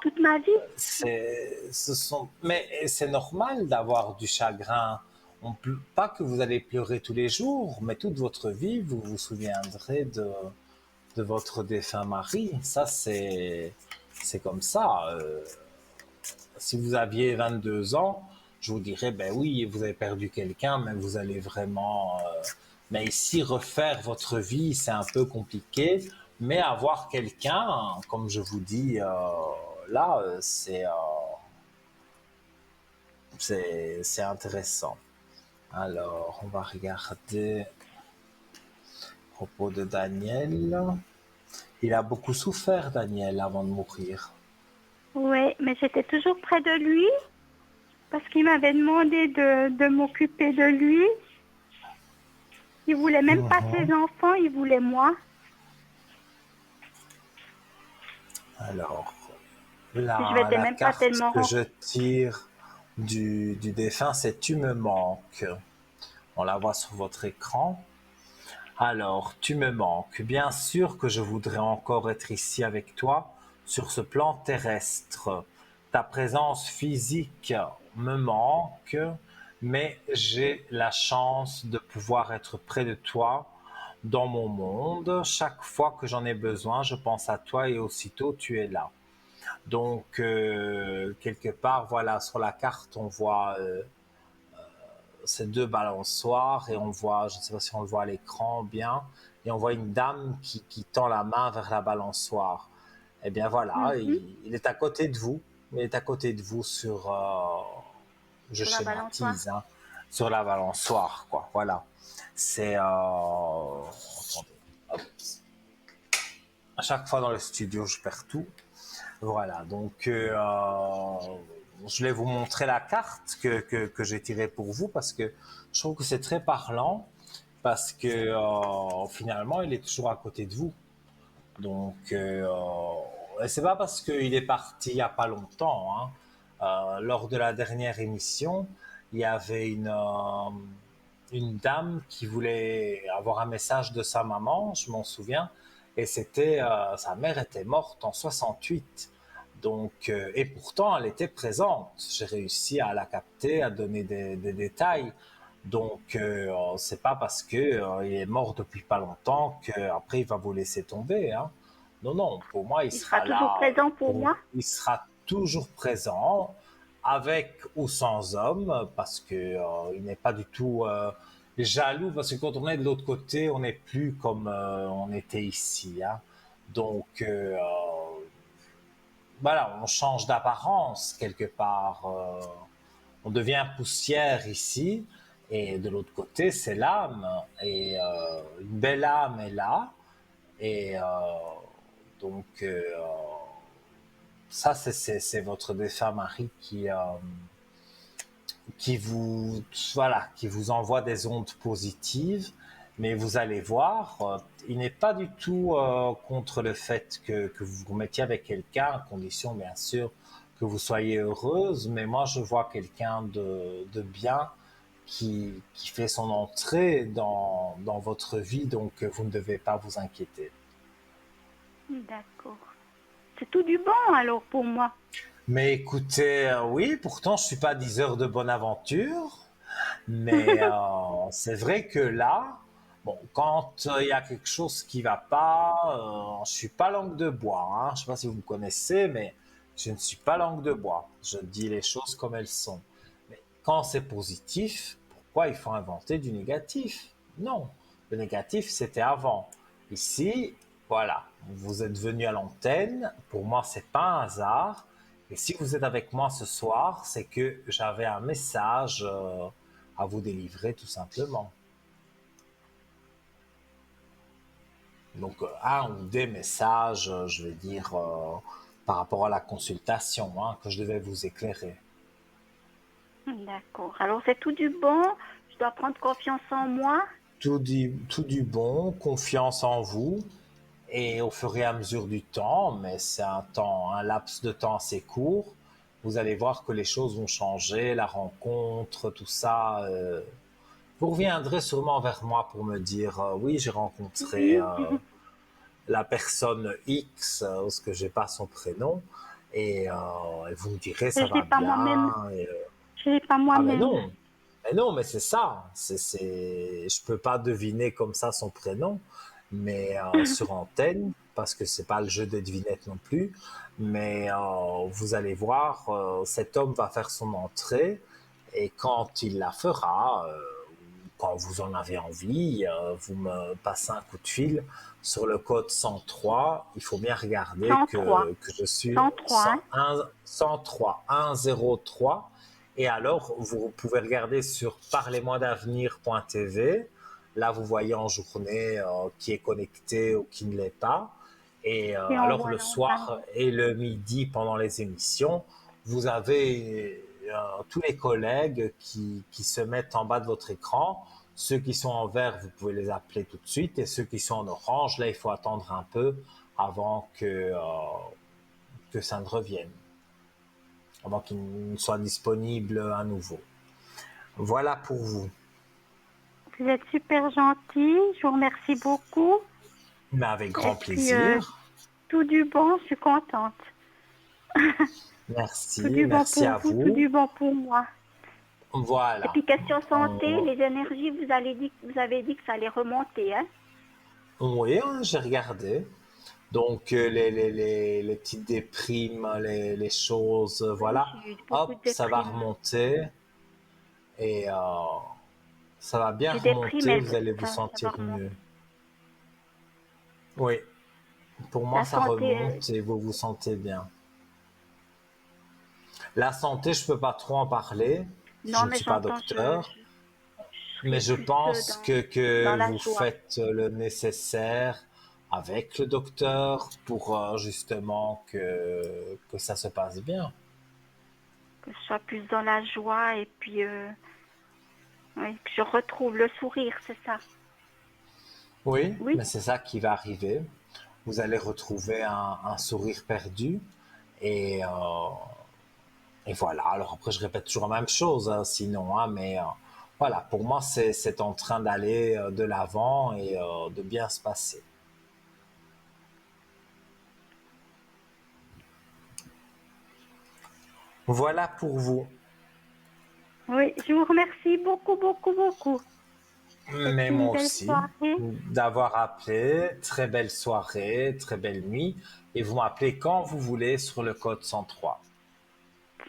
toute ma vie. mais c'est normal d'avoir du chagrin. Pas que vous allez pleurer tous les jours, mais toute votre vie, vous vous souviendrez de votre défunt mari. Ça, c'est comme ça. Si vous aviez 22 ans, je vous dirais, ben oui, vous avez perdu quelqu'un, mais vous allez vraiment... mais ici, refaire votre vie, c'est un peu compliqué, mais avoir quelqu'un, comme je vous dis, là, c'est intéressant. Alors, on va regarder à propos de Daniel. Il a beaucoup souffert, Daniel, avant de mourir. Oui, mais j'étais toujours près de lui parce qu'il m'avait demandé de m'occuper de lui. Il voulait même pas ses Mhm. enfants, il voulait moi. Alors, Je la n'étais même pas carte tellement que je tire du défunt, c'est Tu me manques. On la voit sur votre écran. Alors, tu me manques. Bien sûr que je voudrais encore être ici avec toi sur ce plan terrestre. Ta présence physique me manque, mais j'ai la chance de pouvoir être près de toi dans mon monde. Chaque fois que j'en ai besoin, je pense à toi et aussitôt tu es là. Donc, quelque part, voilà, sur la carte, on voit ces deux balançoires et on voit, je ne sais pas si on le voit à l'écran bien, et on voit une dame qui tend la main vers la balançoire. Eh bien voilà, Mhm. il est à côté de vous. Il est à côté de vous je Sur la balançoire. schématise, hein, sur la balançoire, quoi. Voilà. C'est, attendez, hop. À chaque fois dans le studio, je perds tout. Voilà, donc je vais vous montrer la carte que j'ai tirée pour vous parce que je trouve que c'est très parlant parce que finalement, il est toujours à côté de vous. Donc, et c'est pas parce qu'il est parti il y a pas longtemps, hein. Lors de la dernière émission, il y avait une dame qui voulait avoir un message de sa maman, je m'en souviens, et c'était sa mère était morte en 68. Donc, et pourtant, elle était présente. J'ai réussi à la capter, à donner des détails. Donc, c'est pas parce que il est mort depuis pas longtemps qu'après il va vous laisser tomber, hein. Non, non, pour moi, il Il sera sera toujours là. présent pour moi. Il sera toujours présent, avec ou sans homme, parce que il n'est pas du tout jaloux, parce que quand on est de l'autre côté, on n'est plus comme on était ici, hein. Donc, voilà, on change d'apparence quelque part. On devient poussière ici, et de l'autre côté, c'est l'âme. Et une belle âme est là. Et donc, ça, c'est votre défunt mari qui vous, voilà, qui vous envoie des ondes positives. Mais vous allez voir, il n'est pas du tout contre le fait que vous vous mettiez avec quelqu'un, à condition bien sûr que vous soyez heureuse. Mais moi, je vois quelqu'un de bien qui fait son entrée dans votre vie, donc vous ne devez pas vous inquiéter. D'accord. C'est tout du bon alors pour moi. Mais écoutez, oui, pourtant je suis pas 10 heures de bonne aventure, mais c'est vrai que là, bon, quand il y a quelque chose qui va pas, je suis pas langue de bois, hein. Je sais pas si vous me connaissez, mais je ne suis pas langue de bois. Je dis les choses comme elles sont. Mais quand c'est positif, pourquoi il faut inventer du négatif? Non, le négatif c'était avant. Ici, voilà, vous êtes venu à l'antenne. Pour moi, c'est pas un hasard. Et si vous êtes avec moi ce soir, c'est que j'avais un message à vous délivrer tout simplement. Donc un ou des messages, je vais dire, par rapport à la consultation, hein, que je devais vous éclairer. D'accord. Alors c'est tout du bon. Je dois prendre confiance en moi. Tout du bon, confiance en vous, et au fur et à mesure du temps, mais c'est un laps de temps assez court, vous allez voir que les choses vont changer, la rencontre, tout ça. Vous reviendrez sûrement vers moi pour me dire oui, j'ai rencontré Oui. la personne X, parce que j'ai pas son prénom, et vous me direz ça Je l'ai va pas bien. moi-même. Je l'ai pas Ah mais moi-même. non, mais c'est ça. Je peux pas deviner comme ça son prénom, mais sur antenne, parce que c'est pas le jeu des devinettes non plus. Mais vous allez voir, cet homme va faire son entrée, et quand il la fera, quand vous en avez envie, vous me passez un coup de fil sur le code 103. Il faut bien regarder 103. que je suis 103, hein. 103 103. Et alors, vous pouvez regarder sur parlez-moi-d'avenir.tv. Là, vous voyez en journée qui est connecté ou qui ne l'est pas. Et Et on alors, voit le soir l'info. et le midi, pendant les émissions, vous avez tous les collègues qui se mettent en bas de votre écran. Ceux qui sont en vert, vous pouvez les appeler tout de suite. Et ceux qui sont en orange, là, il faut attendre un peu avant que ça ne revienne, avant qu'ils ne soient disponibles à nouveau. Voilà pour vous. Vous êtes super gentil. Je vous remercie beaucoup. Mais avec Et grand puis, plaisir. tout du bon, je suis contente. Tout Merci, du bon merci pour à vous, tout vous. du bon pour moi. Et Voilà. puis, question santé, On- les énergies, vous avez dit que ça allait remonter, hein? Oui, hein, j'ai regardé. Donc, les petites déprimes, les choses, Oui, voilà. j'ai eu beaucoup de Hop, ça va déprimes. remonter. Et ça va bien J'ai des primes, remonter. Vous allez vous ça va sentir remonter. mieux. Oui. Pour moi, La ça santé, remonte et vous vous sentez bien. La santé, je peux pas trop en parler. Je non, ne mais suis pas j'entends, docteur, je mais serais je plus pense que dans la vous joie, faites le nécessaire avec le docteur pour justement que ça se passe bien. que je sois plus dans la joie et puis oui, que je retrouve le sourire, c'est ça. Oui, Oui, mais c'est ça qui va arriver. Vous allez retrouver un sourire perdu et, euh, et voilà. Alors après, je répète toujours la même chose, hein, sinon, hein, mais voilà, pour moi, c'est en train d'aller de l'avant et de bien se passer. Voilà pour vous. oui, je vous remercie beaucoup, beaucoup, beaucoup. C'est Mais une moi belle aussi, soirée. d'avoir appelé. Très belle soirée, très belle nuit. Et vous m'appelez quand vous voulez sur le code 103.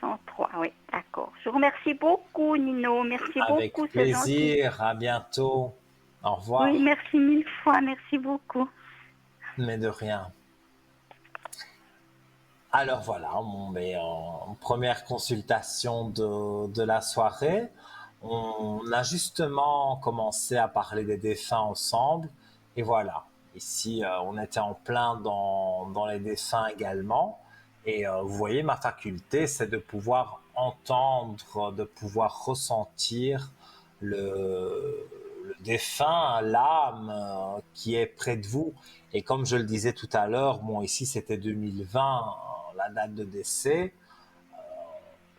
103, oui, d'accord. Je vous remercie beaucoup, Nino. Merci beaucoup, Avec c'est gentil. plaisir. À bientôt. Au Oui, revoir. merci mille fois, merci beaucoup. Mais de rien. Alors voilà, bon, mais en première consultation de la soirée, on a justement commencé à parler des défunts ensemble. Et voilà, ici, on était en plein dans les défunts également. Et vous voyez, ma faculté, c'est de pouvoir entendre, de pouvoir ressentir le défunt, l'âme qui est près de vous. Et comme je le disais tout à l'heure, bon, ici c'était 2020, la date de décès.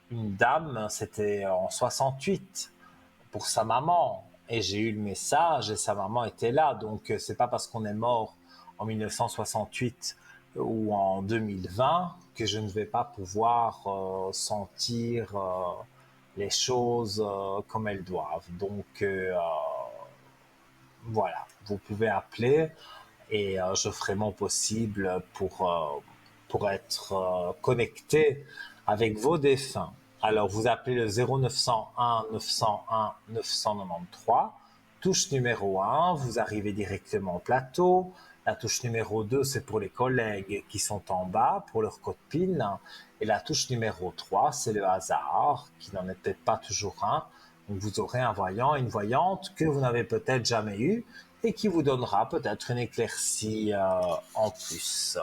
Une dame, c'était en 68 pour sa maman. Et j'ai eu le message et sa maman était là. Donc c'est pas parce qu'on est mort en 1968 ou en 2020 que je ne vais pas pouvoir sentir les choses comme elles doivent. Donc voilà, vous pouvez appeler et je ferai mon possible pour être connecté avec vos défunts. Alors, vous appelez le 0901 901 993, touche numéro 1, vous arrivez directement au plateau. La touche numéro 2, c'est pour les collègues qui sont en bas, pour leur code PIN. Et la touche numéro 3, c'est le hasard, qui n'en est peut-être pas toujours un. Donc, vous aurez un voyant, une voyante que vous n'avez peut-être jamais eu et qui vous donnera peut-être une éclaircie en plus.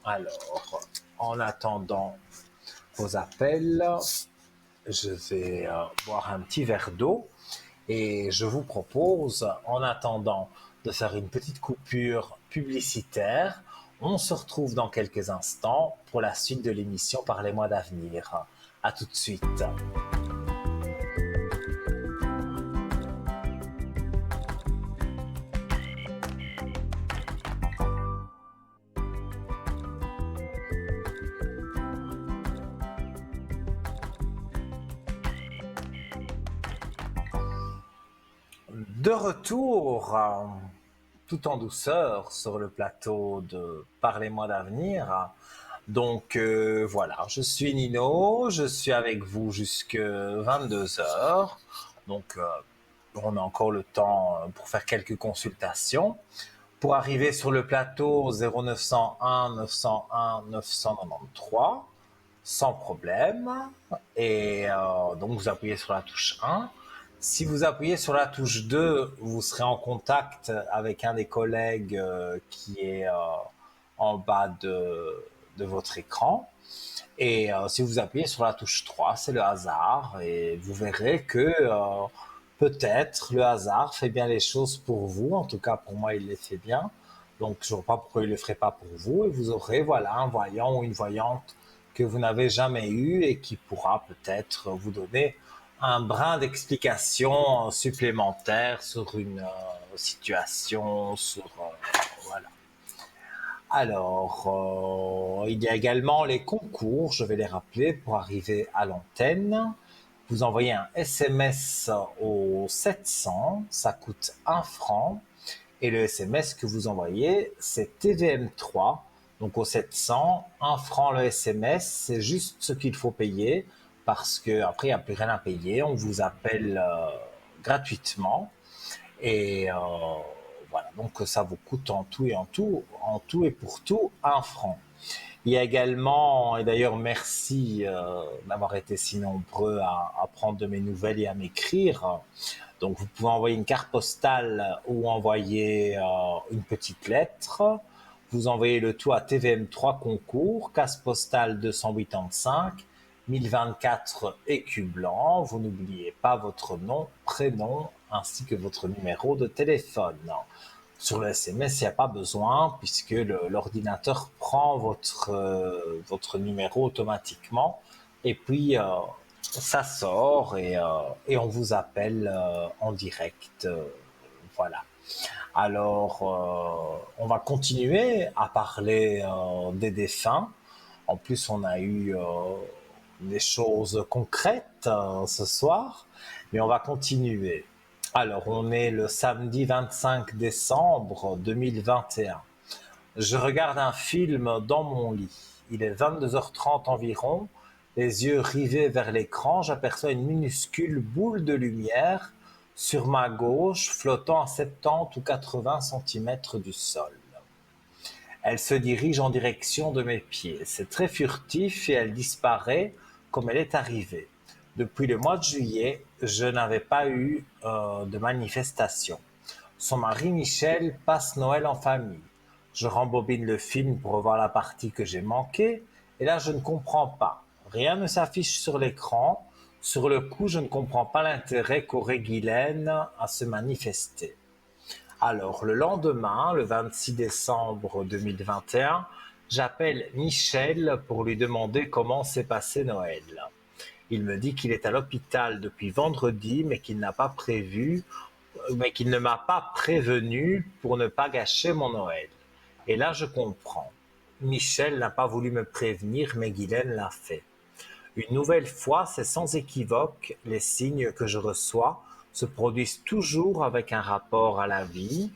Alors, en attendant vos appels, je vais boire un petit verre d'eau et je vous propose, en attendant, de faire une petite coupure publicitaire. On se retrouve dans quelques instants pour la suite de l'émission par les mois d'avenir. À tout de suite. De retour, tout en douceur, sur le plateau de Parlez-moi d'avenir. Donc voilà, je suis Nino, je suis avec vous jusque 22 heures. Donc on a encore le temps pour faire quelques consultations. Pour arriver sur le plateau 0901 901 993, sans problème. Et donc vous appuyez sur la touche 1. Si vous appuyez sur la touche 2, vous serez en contact avec un des collègues qui est en bas de votre écran. Et si vous appuyez sur la touche 3, c'est le hasard. Et vous verrez que peut-être le hasard fait bien les choses pour vous. En tout cas, pour moi, il les fait bien. Donc, je ne vois pas pourquoi il ne le ferait pas pour vous. Et vous aurez voilà, un voyant ou une voyante que vous n'avez jamais eu et qui pourra peut-être vous donner un brin d'explication supplémentaire sur une situation, sur voilà. Alors, il y a également les concours, je vais les rappeler pour arriver à l'antenne. Vous envoyez un SMS au 700, ça coûte 1 franc. Et le SMS que vous envoyez, c'est TVM3. Donc au 700, 1 franc le SMS, c'est juste ce qu'il faut payer parce qu'après, il n'y a plus rien à payer. On vous appelle gratuitement. Et Voilà, donc ça vous coûte en tout et pour tout 1 franc. Il y a également, et d'ailleurs merci d'avoir été si nombreux à prendre de mes nouvelles et à m'écrire. Donc vous pouvez envoyer une carte postale ou envoyer une petite lettre. Vous envoyez le tout à TVM3 Concours, case postale 285, 1024 Écu Blanc. Vous n'oubliez pas votre nom, prénom ainsi que votre numéro de téléphone. Sur le SMS, il n'y a pas besoin puisque l'ordinateur prend votre numéro automatiquement et puis ça sort et on vous appelle en direct. Voilà. Alors, on va continuer à parler des défunts. En plus, on a eu des choses concrètes ce soir, mais on va continuer. Alors, on est le samedi 25 décembre 2021. Je regarde un film dans mon lit. Il est 22h30 environ. Les yeux rivés vers l'écran, j'aperçois une minuscule boule de lumière sur ma gauche, flottant à 70 ou 80 cm du sol. Elle se dirige en direction de mes pieds. C'est très furtif et elle disparaît comme elle est arrivée. Depuis le mois de juillet, je n'avais pas eu de manifestation. Son mari Michel passe Noël en famille. Je rembobine le film pour revoir la partie que j'ai manquée, et là je ne comprends pas. Rien ne s'affiche sur l'écran. Sur le coup, je ne comprends pas l'intérêt qu'aurait Guylaine à se manifester. Alors, le lendemain, le 26 décembre 2021, j'appelle Michel pour lui demander comment s'est passé Noël. Il me dit qu'il est à l'hôpital depuis vendredi, mais qu'il ne m'a pas prévenu pour ne pas gâcher mon Noël. Et là, je comprends. Michel n'a pas voulu me prévenir, mais Guylaine l'a fait. Une nouvelle fois, c'est sans équivoque, les signes que je reçois se produisent toujours avec un rapport à la vie.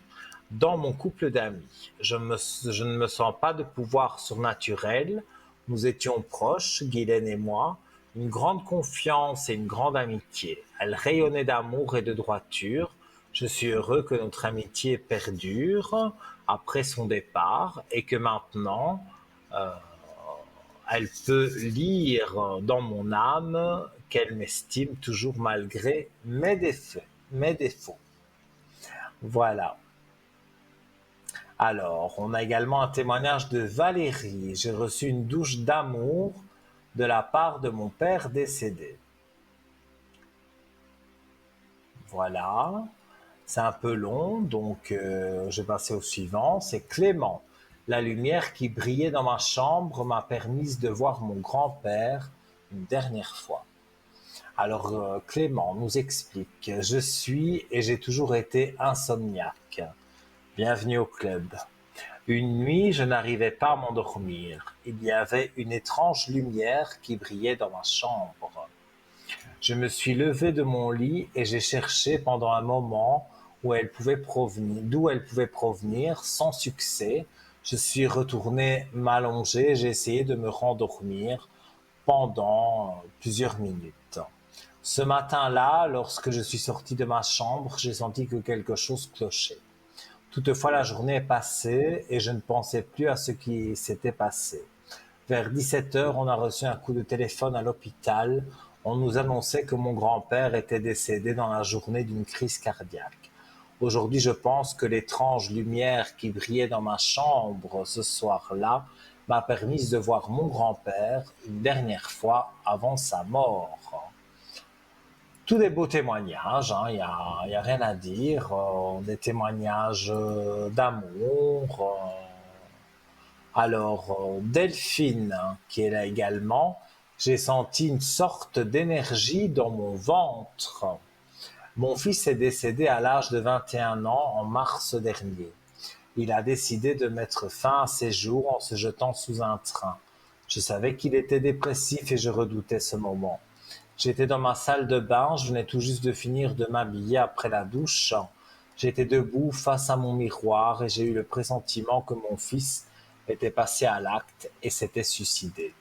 Dans mon couple d'amis, je ne me sens pas de pouvoir surnaturel. Nous étions proches, Guylaine et moi, une grande confiance et une grande amitié. Elle rayonnait d'amour et de droiture. Je suis heureux que notre amitié perdure après son départ et que maintenant, elle peut lire dans mon âme qu'elle m'estime toujours malgré mes défauts. Voilà. Alors, on a également un témoignage de Valérie. J'ai reçu une douche d'amour de la part de mon père décédé. Voilà. C'est un peu long, donc je vais passer au suivant. C'est Clément. La lumière qui brillait dans ma chambre m'a permis de voir mon grand-père une dernière fois. Alors Clément nous explique. Je suis et j'ai toujours été insomniaque. Bienvenue au club. Une nuit, je n'arrivais pas à m'endormir. Il y avait une étrange lumière qui brillait dans ma chambre. Je me suis levé de mon lit et j'ai cherché pendant un moment d'où elle pouvait provenir, sans succès. Je suis retourné m'allonger, j'ai essayé de me rendormir pendant plusieurs minutes. Ce matin-là, lorsque je suis sorti de ma chambre, j'ai senti que quelque chose clochait. Toutefois, la journée est passée et je ne pensais plus à ce qui s'était passé. Vers 17h, on a reçu un coup de téléphone à l'hôpital. On nous annonçait que mon grand-père était décédé dans la journée d'une crise cardiaque. Aujourd'hui, je pense que l'étrange lumière qui brillait dans ma chambre ce soir-là m'a permis de voir mon grand-père une dernière fois avant sa mort. Tous des beaux témoignages, il n'y a rien à dire, des témoignages d'amour. Alors, Delphine, qui est là également, j'ai senti une sorte d'énergie dans mon ventre. Mon fils est décédé à l'âge de 21 ans en mars dernier. Il a décidé de mettre fin à ses jours en se jetant sous un train. Je savais qu'il était dépressif et je redoutais ce moment. J'étais dans ma salle de bain, je venais tout juste de finir de m'habiller après la douche. J'étais debout face à mon miroir et j'ai eu le pressentiment que mon fils était passé à l'acte et s'était suicidé.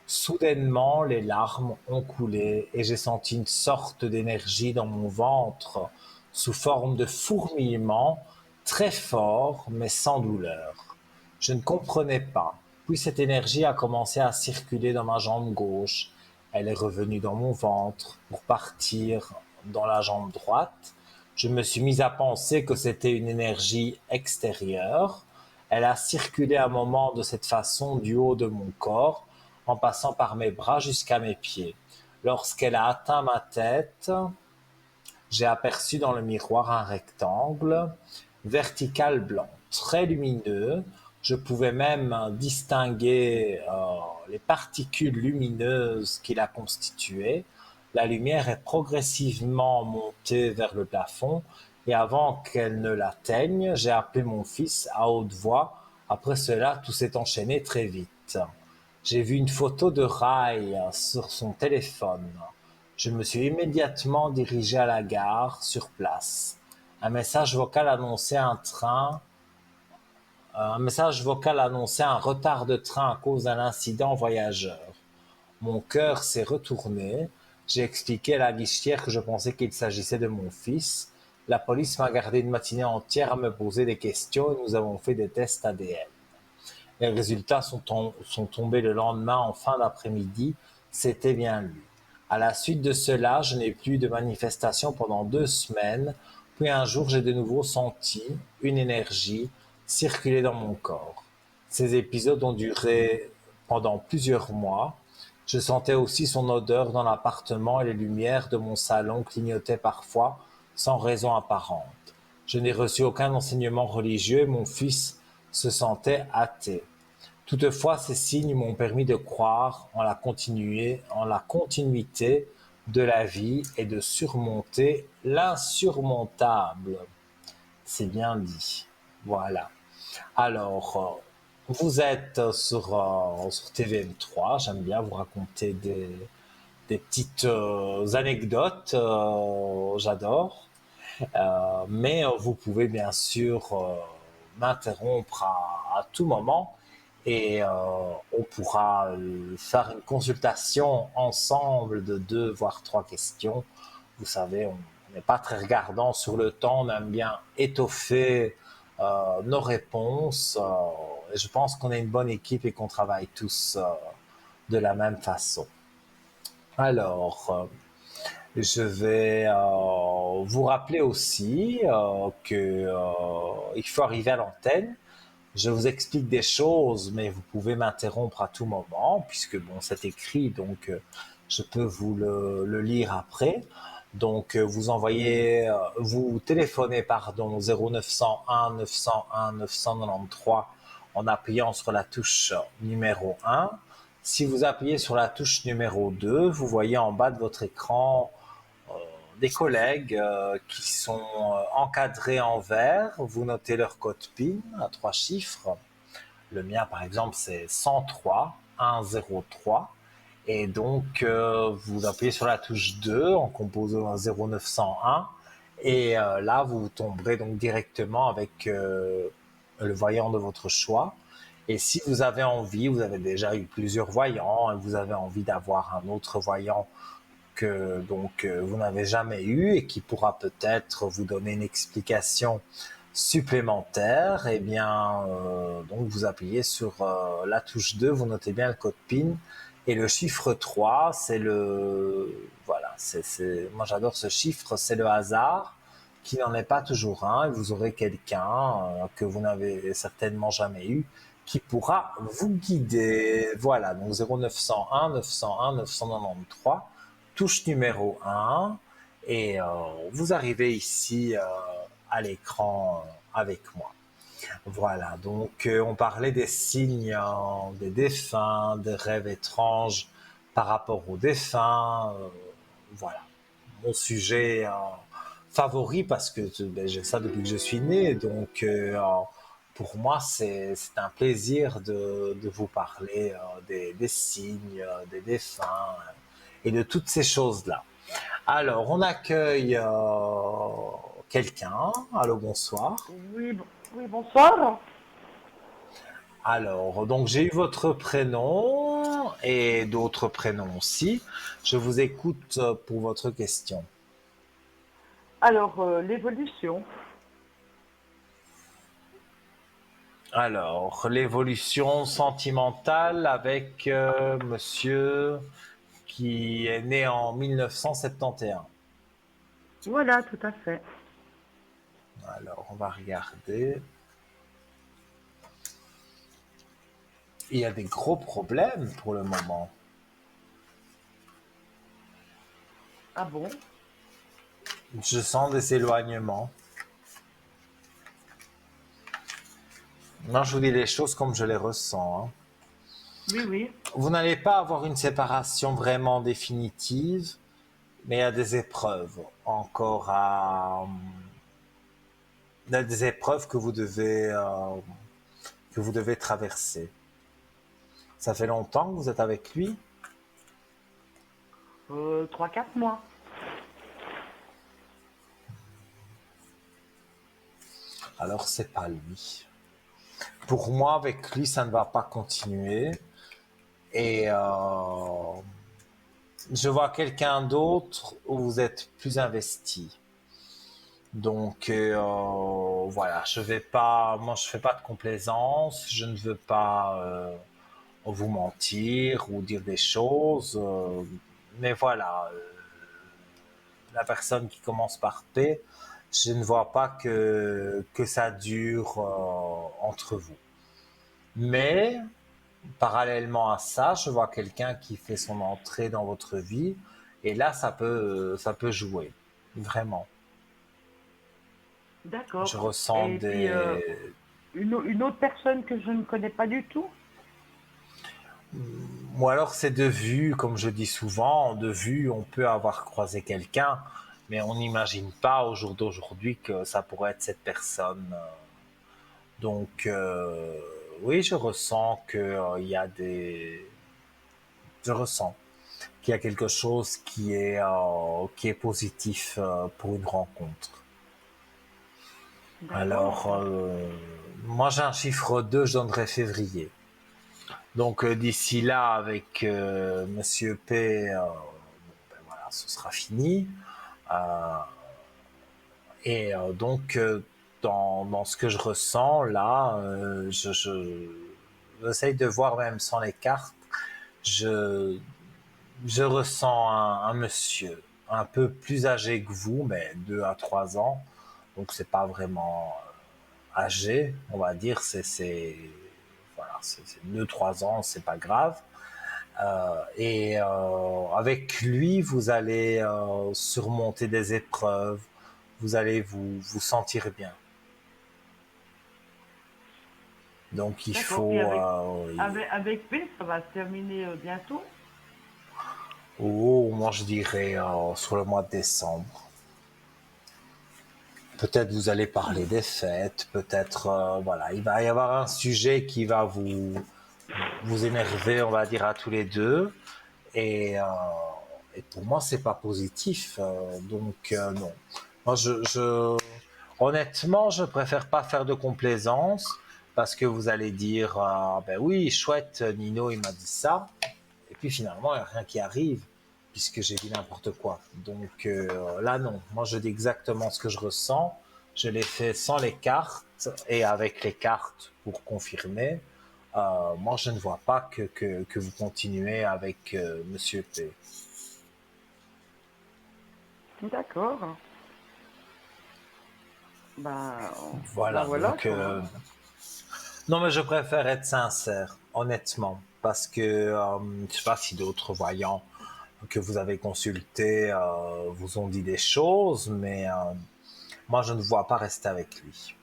Soudainement, les larmes ont coulé et j'ai senti une sorte d'énergie dans mon ventre sous forme de fourmillement très fort, mais sans douleur. Je ne comprenais pas. Puis cette énergie a commencé à circuler dans ma jambe gauche. Elle est revenue dans mon ventre pour partir dans la jambe droite. Je me suis mis à penser que c'était une énergie extérieure. Elle a circulé un moment de cette façon du haut de mon corps, en passant par mes bras jusqu'à mes pieds. Lorsqu'elle a atteint ma tête, j'ai aperçu dans le miroir un rectangle vertical blanc, très lumineux. Je pouvais même distinguer les particules lumineuses qui la constituaient. La lumière est progressivement montée vers le plafond et avant qu'elle ne l'atteigne, j'ai appelé mon fils à haute voix. Après cela, tout s'est enchaîné très vite. J'ai vu une photo de Rai sur son téléphone. Je me suis immédiatement dirigé à la gare, sur place. Un message vocal annonçait un message vocal annonçait un retard de train à cause d'un incident voyageur. Mon cœur s'est retourné. J'ai expliqué à la guichetière que je pensais qu'il s'agissait de mon fils. La police m'a gardé une matinée entière à me poser des questions et nous avons fait des tests ADN. Les résultats sont tombés le lendemain en fin d'après-midi. C'était bien lui. À la suite de cela, je n'ai plus eu de manifestation pendant 2 semaines. Puis un jour, j'ai de nouveau senti une énergie circuler dans mon corps. Ces épisodes ont duré pendant plusieurs mois. Je sentais aussi son odeur dans l'appartement et les lumières de mon salon clignotaient parfois sans raison apparente. Je n'ai reçu aucun enseignement religieux et mon fils se sentait athée. Toutefois, ces signes m'ont permis de croire en la continuité de la vie et de surmonter l'insurmontable. C'est bien dit. Voilà. Alors, vous êtes sur TVM3. J'aime bien vous raconter des petites anecdotes. J'adore. Mais vous pouvez bien sûr m'interrompre à tout moment et on pourra faire une consultation ensemble de 2 voire 3 questions. Vous savez, on n'est pas très regardant sur le temps, on aime bien étoffer nos réponses. Et je pense qu'on est une bonne équipe et qu'on travaille tous de la même façon. Alors, je vais vous rappeler aussi qu'il faut arriver à l'antenne. Je vous explique des choses, mais vous pouvez m'interrompre à tout moment, puisque bon, c'est écrit, donc je peux vous le lire après. Donc vous téléphonez, pardon, au 0901 901 993 en appuyant sur la touche numéro 1. Si vous appuyez sur la touche numéro 2, vous voyez en bas de votre écran des collègues qui sont encadrés en vert. Vous notez leur code PIN à 3 chiffres. Le mien, par exemple, c'est 103 103. Et donc, vous appuyez sur la touche 2 en composant un 0901. Et là, vous tomberez donc directement avec le voyant de votre choix. Et si vous avez envie, vous avez déjà eu plusieurs voyants et vous avez envie d'avoir un autre voyant que vous n'avez jamais eu et qui pourra peut-être vous donner une explication supplémentaire, eh bien, donc vous appuyez sur la touche 2, vous notez bien le code PIN et le chiffre 3, c'est voilà, moi j'adore ce chiffre, c'est le hasard qui n'en est pas toujours un et vous aurez quelqu'un que vous n'avez certainement jamais eu qui pourra vous guider. Voilà, donc 0901 901 993, touche numéro 1 et vous arrivez ici à l'écran avec moi. Voilà, donc on parlait des signes des défunts, des rêves étranges par rapport aux défunts. Voilà, mon sujet favori parce que j'ai ça depuis que je suis né. Donc pour moi, c'est un plaisir de vous parler des signes, des défunts et de toutes ces choses-là. Alors, on accueille quelqu'un. Allô, bonsoir. Oui, oui, bonsoir. Alors, donc j'ai eu votre prénom et d'autres prénoms aussi. Je vous écoute pour votre question. Alors, l'évolution. Alors, l'évolution sentimentale avec monsieur qui est né en 1971. Voilà, tout à fait. Alors, on va regarder. Il y a des gros problèmes pour le moment. Ah bon? Je sens des éloignements. Non, je vous dis les choses comme je les ressens, hein. Oui, oui. Vous n'allez pas avoir une séparation vraiment définitive, mais il y a des épreuves encore à... Il y a des épreuves que vous devez traverser. Ça fait longtemps que vous êtes avec lui? 3, 4 mois. Alors c'est pas lui. Pour moi, avec lui, ça ne va pas continuer. Et je vois quelqu'un d'autre où vous êtes plus investi. Donc voilà, je vais pas, moi je fais pas de complaisance, je ne veux pas vous mentir ou dire des choses, mais voilà, la personne qui commence par P, je ne vois pas que ça dure entre vous. Mais parallèlement à ça, je vois quelqu'un qui fait son entrée dans votre vie, et là ça peut jouer, vraiment. Je D'accord. ressens Et puis, des... une autre personne que je ne connais pas du tout? Ou alors c'est de vue, comme je dis souvent, de vue, on peut avoir croisé quelqu'un, mais on n'imagine pas au jour d'aujourd'hui que ça pourrait être cette personne. Donc oui, je ressens que il y a des... Je ressens qu'il y a quelque chose qui est positif pour une rencontre. Alors, D'accord. moi j'ai un chiffre 2, je donnerais février. Donc d'ici là, avec Monsieur P, ben voilà, ce sera fini. Euh, et donc, dans ce que je ressens là, j'essaye de voir même sans les cartes. Je, je ressens un monsieur un peu plus âgé que vous, mais 2 à 3 ans. Donc c'est pas vraiment âgé, on va dire. Voilà, c'est 2, 3 ans, c'est pas grave. Et avec lui, vous allez surmonter des épreuves, vous allez vous sentir bien. Donc il D'accord. Puis faut, avec P, ça va se terminer bientôt. oh, moi je dirais sur le mois de décembre. Peut-être vous allez parler des fêtes, peut-être voilà, il va y avoir un sujet qui va vous énerver, on va dire à tous les deux. Et, euh, et pour moi, c'est pas positif. Donc non. Moi, honnêtement, je préfère pas faire de complaisance parce que vous allez dire, ben oui, chouette, Nino, il m'a dit ça. Et puis finalement, il n'y a rien qui arrive puisque j'ai dit n'importe quoi. Donc là, non. Moi, je dis exactement ce que je ressens. Je l'ai fait sans les cartes et avec les cartes pour confirmer. Moi, je ne vois pas que vous continuez avec Monsieur P. D'accord. Ben, ben Voilà, voilà donc quoi. non, mais je préfère être sincère, honnêtement, parce que je sais pas si d'autres voyants que vous avez consultés vous ont dit des choses, mais moi je ne vois pas rester avec lui.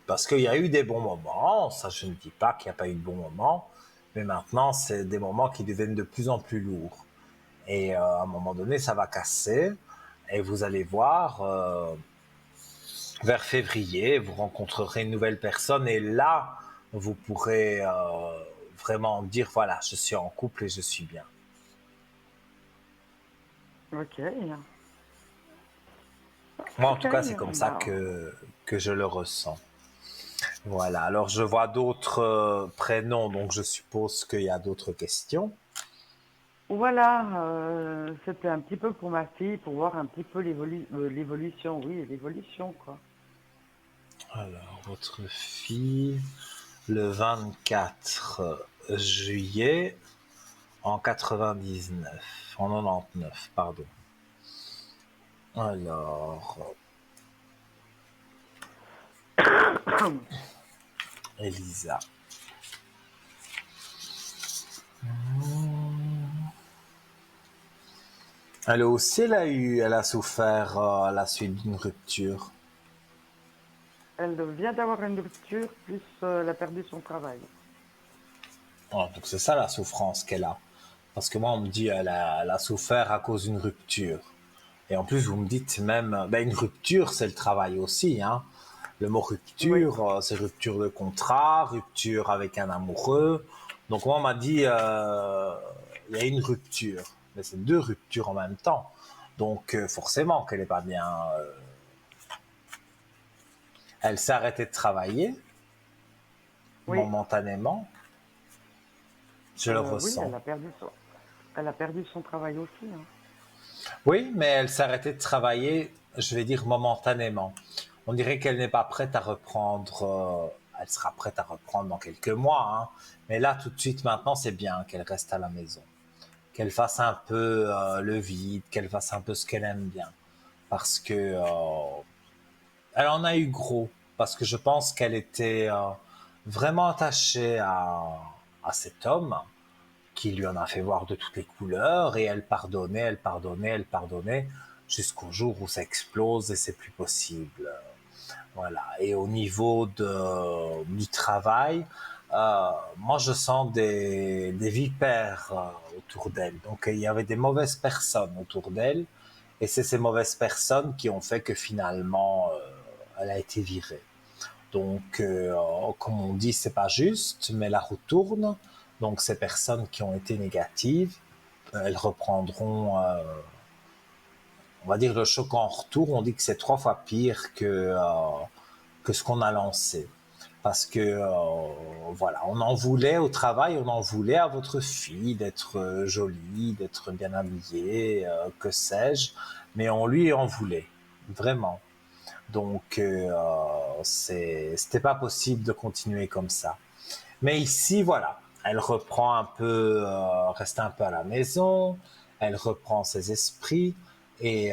Parce qu'il y a eu des bons moments, ça je ne dis pas qu'il n'y a pas eu de bons moments, mais maintenant c'est des moments qui deviennent de plus en plus lourds. Et à un moment donné, ça va casser, et vous allez voir, vers février, vous rencontrerez une nouvelle personne, et là, vous pourrez vraiment dire, voilà, je suis en couple et je suis bien. Ok. Moi, en Ok. tout cas, c'est comme ça Ben, que je le ressens. Voilà, alors je vois d'autres prénoms, donc je suppose qu'il y a d'autres questions. voilà. C'était un petit peu pour ma fille, pour voir un petit peu l'évolution. Oui, l'évolution quoi. Alors, votre fille... le 24 juillet en 99, en 99, pardon. Alors, Elisa. Elle aussi, elle a souffert à la suite d'une rupture. Elle vient d'avoir une rupture, plus elle a perdu son travail. Oh, donc c'est ça la souffrance qu'elle a. Parce que moi, on me dit elle a souffert à cause d'une rupture. Et en plus, vous me dites même, ben, une rupture, c'est le travail aussi. Hein. Le mot Oui, rupture, c'est rupture de contrat, rupture avec un amoureux. Donc moi, on m'a dit, il y a une rupture. Mais c'est deux ruptures en même temps. Donc forcément qu'elle n'est pas bien. Elle s'est arrêtée de travailler oui, momentanément. Je le oui, ressens. elle a perdu son travail aussi, hein. Oui, mais elle s'est arrêtée de travailler, je vais dire momentanément. On dirait qu'elle n'est pas prête à reprendre. Elle sera prête à reprendre dans quelques mois. Hein. Mais là, tout de suite, maintenant, c'est bien qu'elle reste à la maison. Qu'elle fasse un peu le vide, qu'elle fasse un peu ce qu'elle aime bien. Parce que elle en a eu gros. Parce que je pense qu'elle était vraiment attachée à cet homme qui lui en a fait voir de toutes les couleurs et elle pardonnait, elle pardonnait, elle pardonnait jusqu'au jour où ça explose et c'est plus possible. Voilà. Et au niveau du travail, moi je sens des vipères autour d'elle. Donc il y avait des mauvaises personnes autour d'elle et c'est ces mauvaises personnes qui ont fait que finalement elle a été virée. Donc, comme on dit, c'est pas juste, mais la roue tourne. Donc, ces personnes qui ont été négatives, elles reprendront, on va dire, le choc en retour. On dit que c'est 3 fois pire que ce qu'on a lancé. Parce que, voilà, on en voulait au travail, on en voulait à votre fille d'être jolie, d'être bien habillée, que sais-je. Mais on lui en voulait, vraiment. Donc, c'était pas possible de continuer comme ça. Mais ici, voilà, elle reprend un peu, reste un peu à la maison, elle reprend ses esprits. Et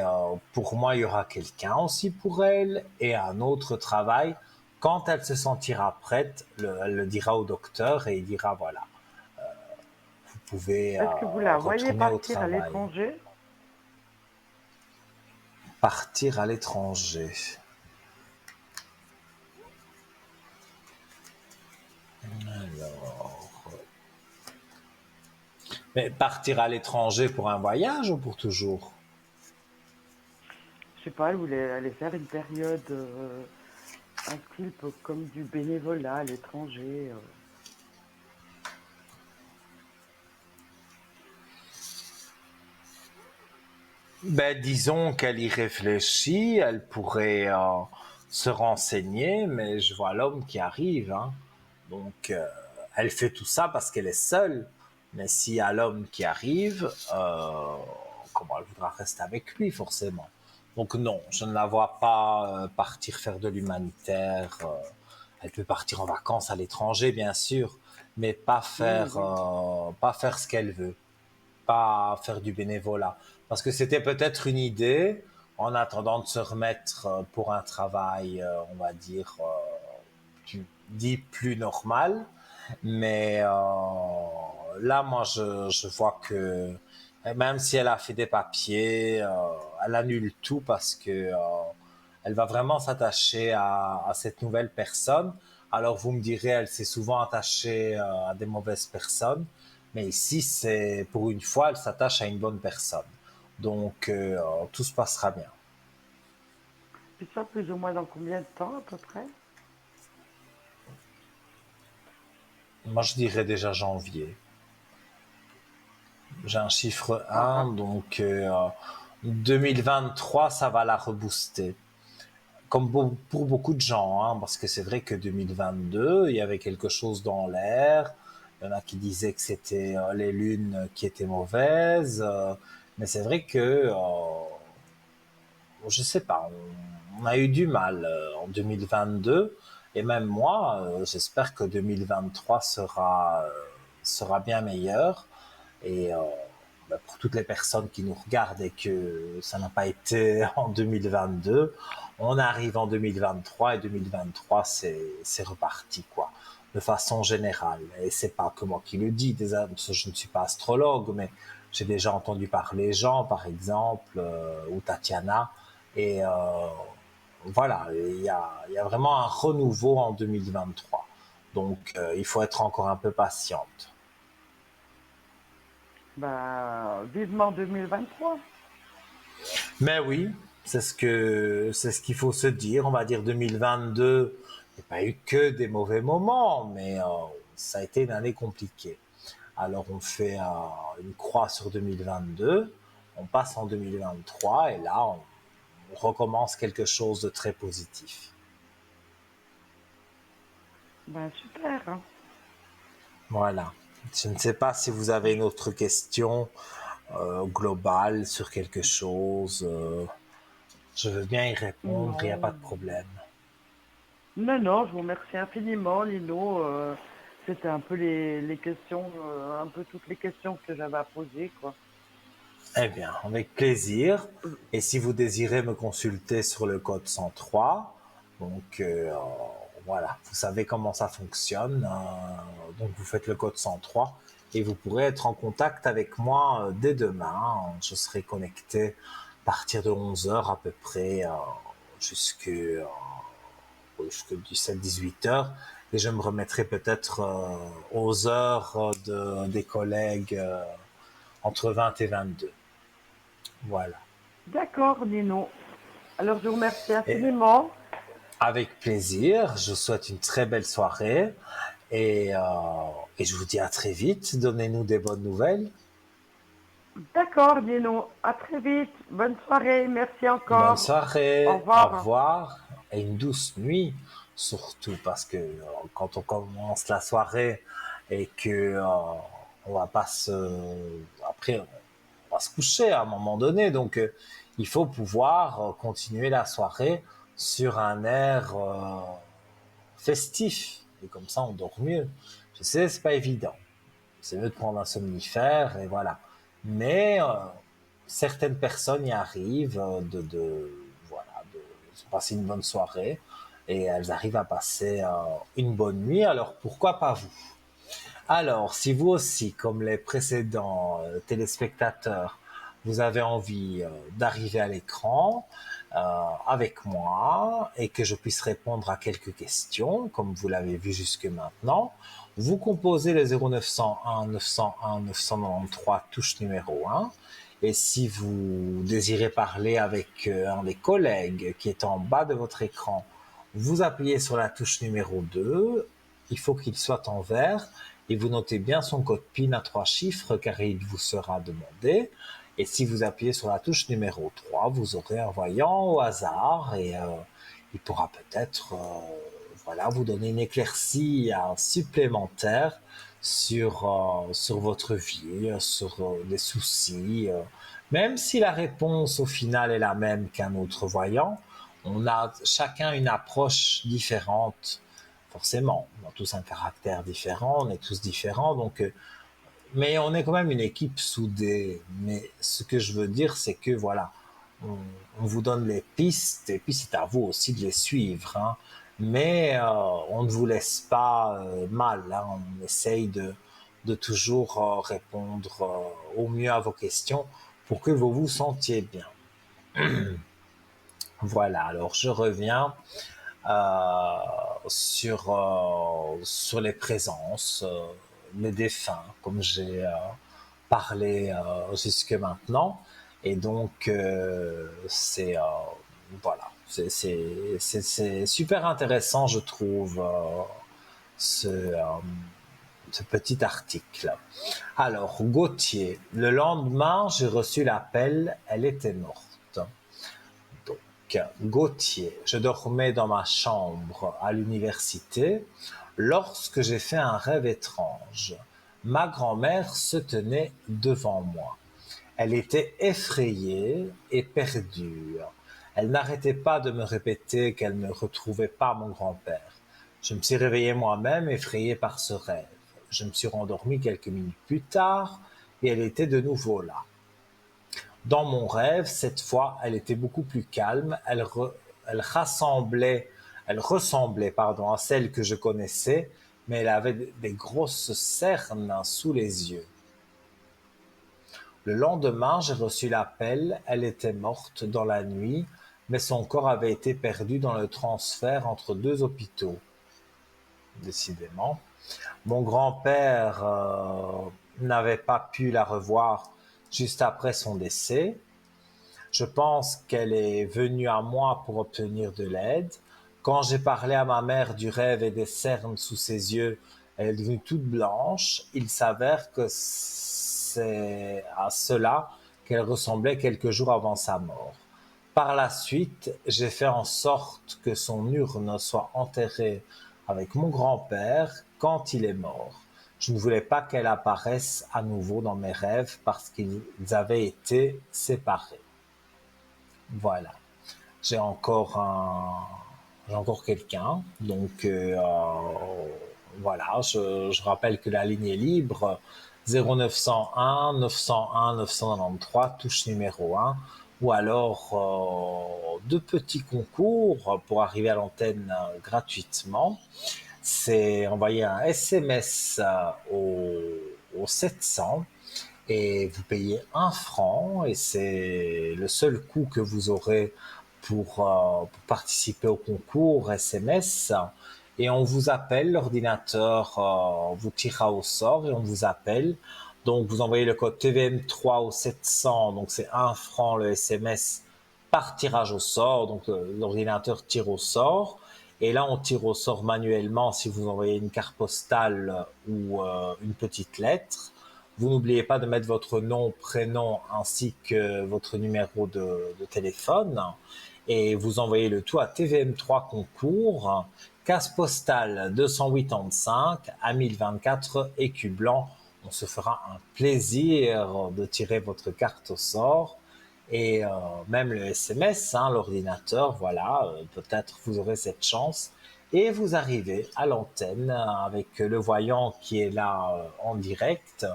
pour moi, il y aura quelqu'un aussi pour elle et un autre travail. Quand elle se sentira prête, elle le dira au docteur et il dira voilà, vous pouvez Est-ce que vous la voyez retourner au partir à travail, l'étranger? partir à l'étranger. Alors, mais partir à l'étranger pour un voyage ou pour toujours? Je sais pas, elle voulait aller faire une période, un style comme du bénévolat à l'étranger. Ben, disons qu'elle y réfléchit, elle pourrait se renseigner, mais je vois l'homme qui arrive. Hein. Donc, elle fait tout ça parce qu'elle est seule. Mais s'il y a l'homme qui arrive, comment elle voudra rester avec lui, forcément. Donc non, je ne la vois pas partir faire de l'humanitaire. Elle peut partir en vacances à l'étranger, bien sûr, mais Oui, oui. pas faire ce qu'elle veut, pas faire du bénévolat. Parce que c'était peut-être une idée en attendant de se remettre pour un travail, on va dire, dit plus normal. Mais là, moi, je vois que même si elle a fait des papiers, elle annule tout parce que elle va vraiment s'attacher à cette nouvelle personne. Alors vous me direz, elle s'est souvent attachée à des mauvaises personnes, mais ici, c'est pour une fois, elle s'attache à une bonne personne. Donc tout se passera bien. Puis ça, plus ou moins dans combien de temps à peu près? Moi, je dirais déjà janvier. J'ai un chiffre Ah, 1, ah. donc 2023, ça va la rebooster. Comme pour beaucoup de gens, hein, parce que c'est vrai que 2022, il y avait quelque chose dans l'air. Il y en a qui disaient que c'était les lunes qui étaient mauvaises. Mais c'est vrai que, je sais pas, on a eu du mal en 2022. Et même moi, j'espère que 2023 sera bien meilleur. Et pour toutes les personnes qui nous regardent et que ça n'a pas été en 2022, on arrive en 2023 et 2023 c'est reparti quoi, de façon générale. Et c'est pas que moi qui le dis, parce que je ne suis pas astrologue, mais j'ai déjà entendu parler Jean par exemple ou Tatiana et voilà, il y a vraiment un renouveau en 2023. Donc il faut être encore un peu patiente. Bah, vivement 2023. Mais oui, c'est ce qu'il faut se dire. On va dire 2022, il n'y a pas eu que des mauvais moments, mais ça a été une année compliquée. Alors on fait une croix sur 2022, on passe en 2023 et là on recommence quelque chose de très positif. Ben, super, hein. Voilà. Je ne sais pas si vous avez une autre question globale sur quelque chose. Je veux bien y répondre, il n'y a pas Non. de problème. Non, non, je vous remercie infiniment, Lino. C'était un peu les questions, un peu toutes les questions que j'avais à poser, quoi. Eh bien, avec plaisir. Et si vous désirez me consulter sur le code 103, donc voilà, vous savez comment ça fonctionne. Donc vous faites le code 103 et vous pourrez être en contact avec moi dès demain. Je serai connecté à partir de 11 heures à peu près jusque, jusque 17-18 heures. Et je me remettrai peut-être aux heures des collègues entre 20 et 22. Voilà. D'accord, Lino. Alors, je vous remercie Et infiniment. avec plaisir, je vous souhaite une très belle soirée et je vous dis à très vite. Donnez-nous des bonnes nouvelles. D'accord, Lino. À très vite. Bonne soirée. Merci Bonne encore. Au soirée, au revoir. revoir et une douce nuit surtout parce que quand on commence la soirée et que on va pas se après on va se coucher à un moment donné donc il faut pouvoir continuer la soirée sur un air festif et comme ça on dort mieux. Je sais c'est pas évident. C'est mieux de prendre un somnifère et voilà. Mais certaines personnes y arrivent voilà, de passer une bonne soirée et elles arrivent à passer une bonne nuit. Alors pourquoi pas vous? Alors, si vous aussi, comme les précédents téléspectateurs, vous avez envie d'arriver à l'écran avec moi et que je puisse répondre à quelques questions, comme vous l'avez vu jusque maintenant, vous composez le 0901 901 993 touche numéro 1. Et si vous désirez parler avec un des collègues qui est en bas de votre écran, vous appuyez sur la touche numéro 2. Il faut qu'il soit en vert et vous notez bien son code PIN à 3 chiffres car il vous sera demandé. Et si vous appuyez sur la touche numéro 3, vous aurez un voyant au hasard et il pourra peut-être voilà, vous donner une éclaircie supplémentaire sur votre vie, sur les soucis. Même si la réponse au final est la même qu'un autre voyant, on a chacun une approche différente. Forcément, on a tous un caractère différent, on est tous différents, donc mais on est quand même une équipe soudée. Mais ce que je veux dire, c'est que voilà, on, on vous donne les pistes et puis c'est à vous aussi de les suivre. Hein. Mais on ne vous laisse pas mal. Hein. On essaye de toujours répondre au mieux à vos questions pour que vous vous sentiez bien. Voilà, alors je reviens euh, sur les présences, les défunts, comme j'ai parlé jusque maintenant. Et donc, c'est voilà, c'est super intéressant, je trouve, ce petit article. Alors, Gauthier, le lendemain, j'ai reçu l'appel, elle était morte. Gauthier, je dormais dans ma chambre à l'université lorsque j'ai fait un rêve étrange. Ma grand-mère se tenait devant moi. Elle était effrayée et perdue. Elle n'arrêtait pas de me répéter qu'elle ne retrouvait pas mon grand-père. Je me suis réveillé moi-même, effrayé par ce rêve. Je me suis rendormi quelques minutes plus tard et elle était de nouveau là. Dans mon rêve, cette fois, elle était beaucoup plus calme. Elle ressemblait, à celle que je connaissais, mais elle avait des grosses cernes sous les yeux. Le lendemain, j'ai reçu l'appel. Elle était morte dans la nuit, mais son corps avait été perdu dans le transfert entre deux hôpitaux. Décidément. Mon grand-père n'avait pas pu la revoir juste après son décès. Je pense qu'elle est venue à moi pour obtenir de l'aide. Quand j'ai parlé à ma mère du rêve et des cernes sous ses yeux, elle est devenue toute blanche. Il s'avère que c'est à cela qu'elle ressemblait quelques jours avant sa mort. Par la suite, j'ai fait en sorte que son urne soit enterrée avec mon grand-père quand il est mort. Je ne voulais pas qu'elle apparaisse à nouveau dans mes rêves parce qu'ils avaient été séparés. Voilà. J'ai encore j'ai encore quelqu'un. Donc voilà, je rappelle que la ligne est libre. 0901 901 993, touche numéro 1. Ou alors deux petits concours pour arriver à l'antenne gratuitement. C'est envoyer un SMS au 700 et vous payez 1 franc et c'est le seul coût que vous aurez pour participer au concours SMS et on vous appelle, l'ordinateur vous tirera au sort et on vous appelle. Donc vous envoyez le code TVM3 au 700, donc c'est 1 franc le SMS par tirage au sort, donc l'ordinateur tire au sort. Et là, on tire au sort manuellement si vous envoyez une carte postale ou une petite lettre. Vous n'oubliez pas de mettre votre nom, prénom ainsi que votre numéro de téléphone et vous envoyez le tout à TVM3 Concours, case postale 285 à 1024 Écu Blanc. On se fera un plaisir de tirer votre carte au sort et même le SMS, l'ordinateur, voilà, peut-être vous aurez cette chance et vous arrivez à l'antenne avec le voyant qui est là en direct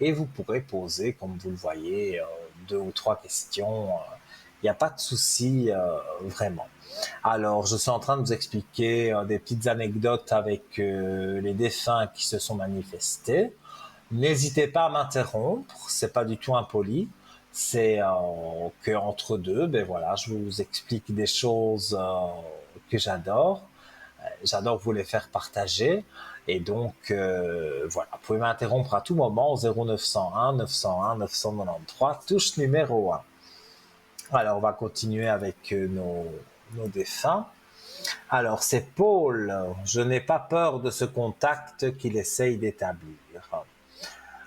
et vous pourrez poser, comme vous le voyez, 2 ou 3 questions. Il n'y a pas de souci vraiment. Alors, je suis en train de vous expliquer des petites anecdotes avec les défunts qui se sont manifestés. N'hésitez pas à m'interrompre, c'est pas du tout impoli. C'est que entre deux, ben voilà, je vous explique des choses que j'adore. J'adore vous les faire partager. Et donc, voilà, vous pouvez m'interrompre à tout moment au 0901 901 993, touche numéro 1. Alors, on va continuer avec nos défunts. Alors, c'est Paul. Je n'ai pas peur de ce contact qu'il essaye d'établir.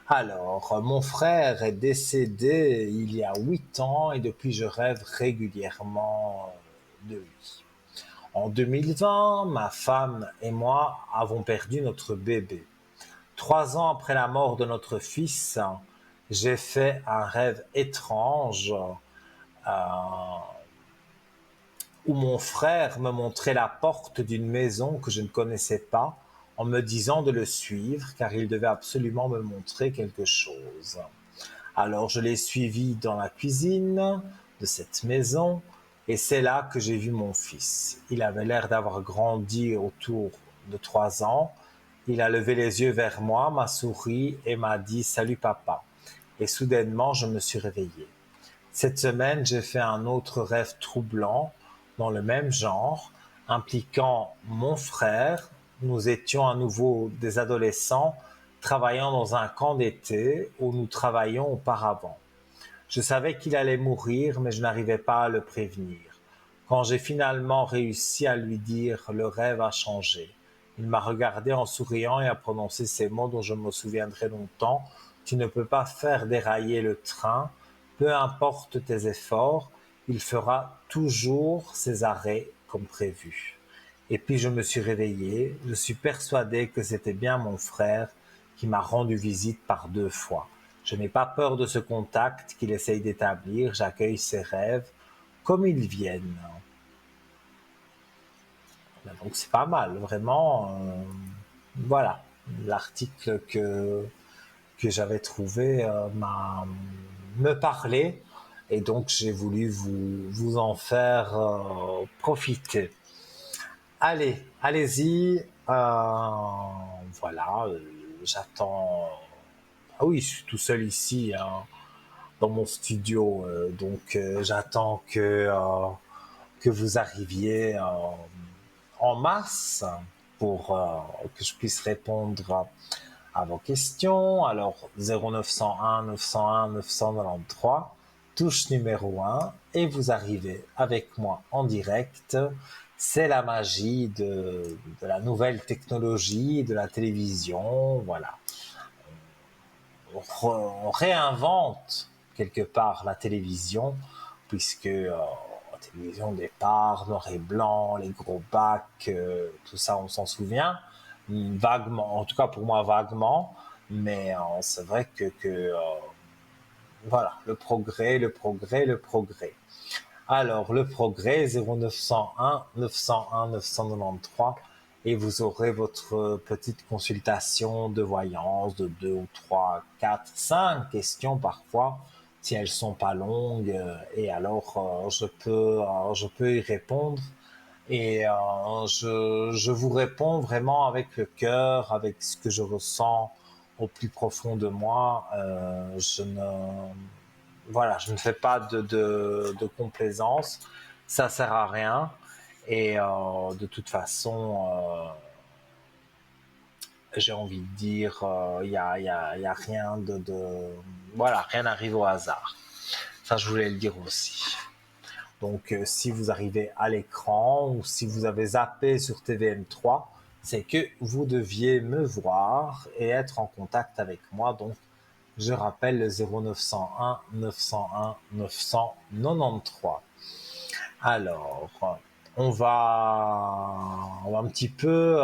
Alors, mon frère est décédé il y a 8 ans et depuis je rêve régulièrement de lui. En 2020, ma femme et moi avons perdu notre bébé. 3 ans après la mort de notre fils, j'ai fait un rêve étrange euh, où mon frère me montrait la porte d'une maison que je ne connaissais pas en me disant de le suivre car il devait absolument me montrer quelque chose. Alors je l'ai suivi dans la cuisine de cette maison et c'est là que j'ai vu mon fils. Il avait l'air d'avoir grandi autour de 3 ans. Il a levé les yeux vers moi, m'a souri et m'a dit « Salut papa ». Et soudainement, je me suis réveillé. Cette semaine, j'ai fait un autre rêve troublant dans le même genre, impliquant mon frère. Nous étions à nouveau des adolescents travaillant dans un camp d'été où nous travaillions auparavant. Je savais qu'il allait mourir, mais je n'arrivais pas à le prévenir. Quand j'ai finalement réussi à lui dire, le rêve a changé. Il m'a regardé en souriant et a prononcé ces mots dont je me souviendrai longtemps. Tu ne peux pas faire dérailler le train. Peu importe tes efforts, il fera toujours ses arrêts comme prévu. Et puis je me suis réveillé. Je suis persuadé que c'était bien mon frère qui m'a rendu visite par 2 fois. Je n'ai pas peur de ce contact qu'il essaye d'établir. J'accueille ses rêves comme ils viennent. Donc c'est pas mal, vraiment. Voilà, l'article que j'avais trouvé me parlait et donc j'ai voulu vous en faire profiter. Allez, allez-y. Voilà, j'attends. Ah oui, je suis tout seul ici, hein, dans mon studio, donc j'attends que vous arriviez en masse pour que je puisse répondre à vos questions. Alors 0901 901 993, touche numéro 1, et vous arrivez avec moi en direct. C'est la magie de la nouvelle technologie, de la télévision, voilà. On réinvente quelque part la télévision, puisque la télévision au départ, noir et blanc, les gros bacs, tout ça on s'en souvient, vaguement, en tout cas pour moi vaguement, mais c'est vrai que voilà, le progrès, le progrès, le progrès. Alors, le progrès, 0901 901 993, et vous aurez votre petite consultation de voyance de 2 ou 3, 4, 5 questions parfois, si elles sont pas longues, et alors je peux y répondre. Et je vous réponds vraiment avec le cœur, avec ce que je ressens au plus profond de moi. Voilà, je ne fais pas de complaisance, ça sert à rien. Et de toute façon, j'ai envie de dire, y a rien voilà, rien n'arrive au hasard. Ça, je voulais le dire aussi. Donc, si vous arrivez à l'écran ou si vous avez zappé sur TVM3, c'est que vous deviez me voir et être en contact avec moi. Donc, je rappelle le 0901 901 993. Alors, on va un petit peu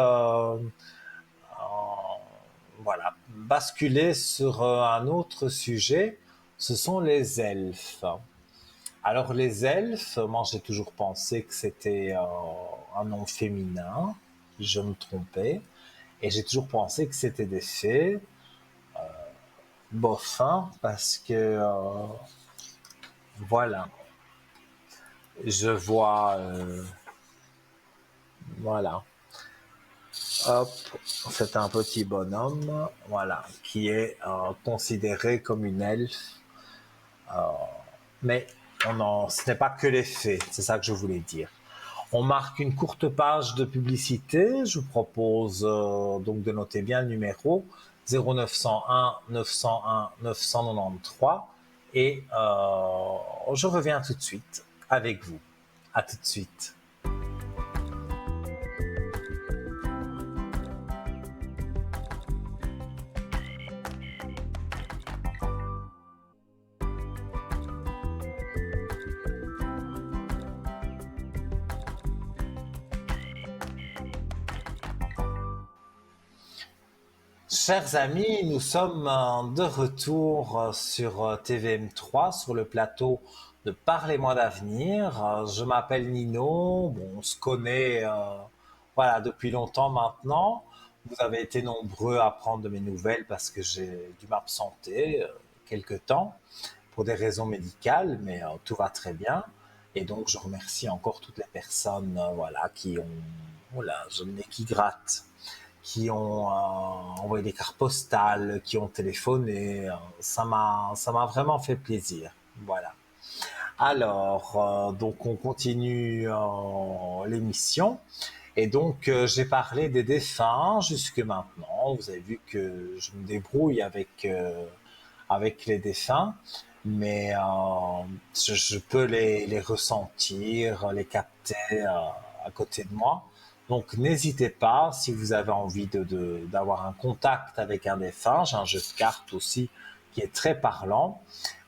voilà, basculer sur un autre sujet. Ce sont les elfes. Alors les elfes, moi j'ai toujours pensé que c'était un nom féminin, je me trompais, et j'ai toujours pensé que c'était des fées, bof, hein, parce que voilà, je vois, voilà, hop, c'est un petit bonhomme, voilà, qui est considéré comme une elfe, mais ce n'est pas que les fées, c'est ça que je voulais dire. On marque une courte page de publicité. Je vous propose donc de noter bien le numéro 0901 901 993 et je reviens tout de suite avec vous. À tout de suite. Chers amis, nous sommes de retour sur TVM3, sur le plateau de Parlez-moi d'avenir. Je m'appelle Nino, bon, on se connaît voilà, depuis longtemps maintenant. Vous avez été nombreux à prendre de mes nouvelles parce que j'ai dû m'absenter quelque temps pour des raisons médicales, mais tout va très bien. Et donc, je remercie encore toutes les personnes voilà, qui ont... Voilà, je le nez qui gratte, qui ont envoyé des cartes postales, qui ont téléphoné. Ça m'a vraiment fait plaisir. Voilà. Alors, donc on continue l'émission. Et donc, j'ai parlé des défunts jusque maintenant. Vous avez vu que je me débrouille avec les défunts, mais je peux les ressentir, les capter à côté de moi. Donc n'hésitez pas, si vous avez envie d'avoir un contact avec un défunt, j'ai un jeu de cartes aussi qui est très parlant.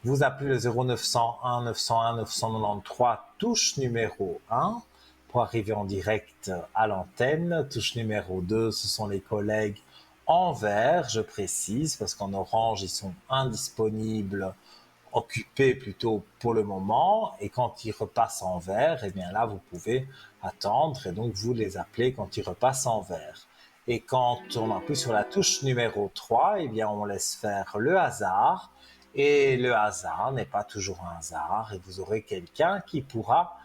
Vous appelez le 0901 901 993, touche numéro 1 pour arriver en direct à l'antenne. Touche numéro 2, ce sont les collègues en vert, je précise, parce qu'en orange, ils sont indisponibles occupé plutôt pour le moment, et quand ils repassent en vert, eh bien là, vous pouvez attendre, et donc vous les appelez quand ils repassent en vert. Et quand on appuie sur la touche numéro 3, eh bien on laisse faire le hasard, et le hasard n'est pas toujours un hasard, et vous aurez quelqu'un qui pourra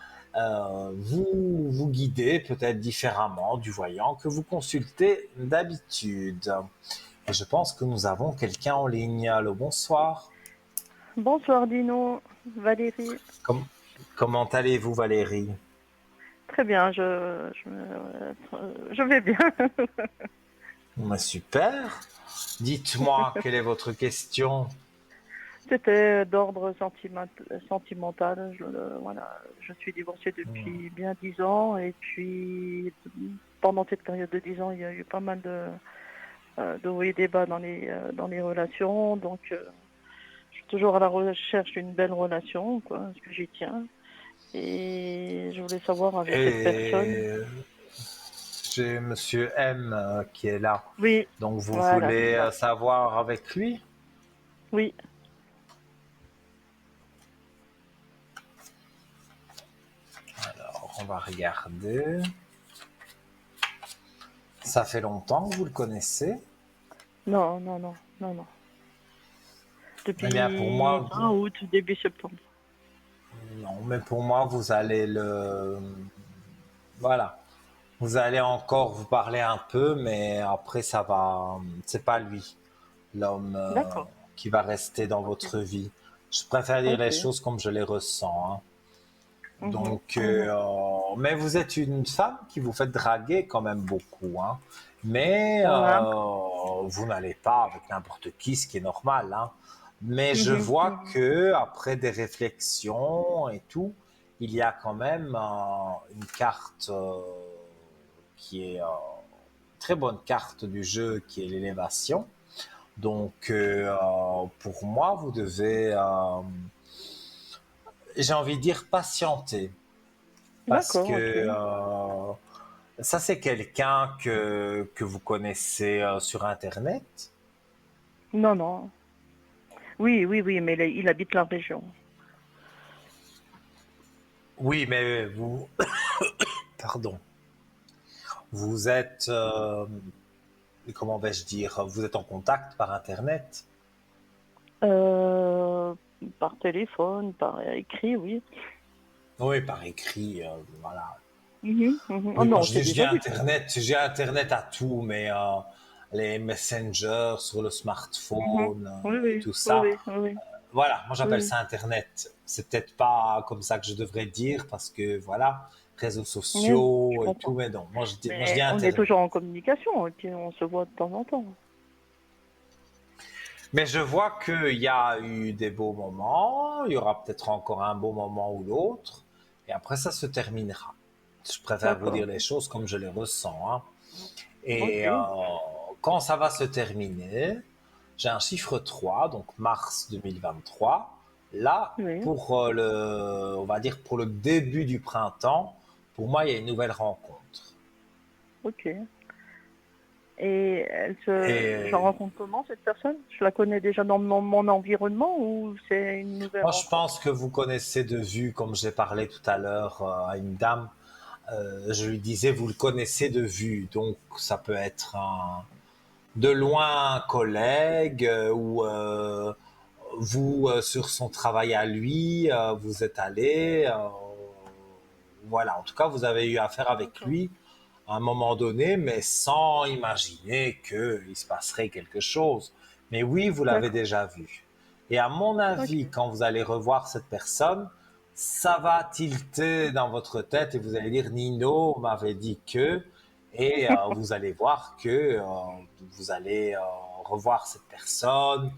vous guider peut-être différemment du voyant que vous consultez d'habitude. Et je pense que nous avons quelqu'un en ligne. Allô, bonsoir. Bonsoir Dino, Valérie. Com- Comment allez-vous, Valérie? Très bien, je vais bien. Mais super. Dites-moi, quelle est votre question? C'était d'ordre sentimental. Voilà, je suis divorcée Hmm. depuis bien 10 ans et puis pendant cette période de 10 ans, il y a eu pas mal de hauts et des bas dans les relations. Donc, je suis toujours à la recherche d'une belle relation, quoi, parce que j'y tiens. Et je voulais savoir avec cette personne. Et j'ai Monsieur M qui est là. Oui, Donc vous voilà, c'est voulez ça. savoir avec lui? Oui. Alors, on va regarder. Ça fait longtemps que vous le connaissez? Non, non, non, non, non. Eh bien, pour Depuis moi, fin août, début septembre. non, mais pour moi, vous allez le... Voilà. Vous allez encore vous parler un peu, mais après, ça va... C'est pas lui, l'homme D'accord. qui va rester dans Ok. votre vie. Je préfère dire les Ok. choses comme je les ressens, hein. Mhm, Donc, mhm. mais vous êtes une femme qui vous fait draguer quand même beaucoup, hein. Mais Ouais, un peu. vous n'allez pas avec n'importe qui, ce qui est normal, hein. Mais je Mhm, vois mhm. que après des réflexions et tout, il y a quand même une carte qui est très bonne carte du jeu, qui est l'élévation. Donc, pour moi, vous devez, j'ai envie de dire, patienter. Parce D'accord, ok. que ça, c'est quelqu'un que vous connaissez sur Internet. Non, non. Oui, oui, oui, mais il habite la région. Oui, mais vous, pardon, vous êtes, comment vais-je dire, vous êtes en contact par Internet. Euh, Par téléphone, par écrit, oui. Oui, par écrit, voilà. Mhm, mhm. Oh Oui, moi, non, je c'est dis, déjà vu ça. J'ai Internet à tout, mais les messengers sur le Mhm. smartphone Oui, et oui, tout oui, ça, oui, oui, voilà, moi oui, j'appelle oui. ça Internet. C'est peut-être pas comme ça que je devrais dire parce que voilà, réseaux Oui, je sociaux et tout, comprends. mais non, moi je dis Mais on est Internet. toujours en communication et puis on se voit de temps en temps. Mais je vois qu'il y a eu des beaux moments, il y aura peut-être encore un beau moment ou l'autre, et après ça se terminera. Je préfère vous dire D'accord. les choses comme je les ressens, hein. Et Ok. quand ça va se terminer, j'ai un chiffre 3, donc mars 2023. Là, Oui. pour on va dire pour le début du printemps, pour moi, il y a une nouvelle rencontre. Ok. Et j'en Et rencontre comment cette personne? Je la connais déjà dans mon environnement ou c'est une nouvelle moi, je pense rencontre? que vous connaissez de vue, comme j'ai parlé tout à l'heure à une dame. Je lui disais, vous le connaissez de vue, donc ça peut être de loin un collègue ou vous sur son travail à lui, vous êtes allé, voilà. En tout cas, vous avez eu affaire avec D'accord. lui à un moment donné, mais sans imaginer qu'il se passerait quelque chose. Mais oui, vous l'avez D'accord. déjà vu. Et à mon avis, Ok. quand vous allez revoir cette personne, ça va tilter dans votre tête et vous allez dire Nino m'avait dit que, et vous allez voir que vous allez revoir cette personne,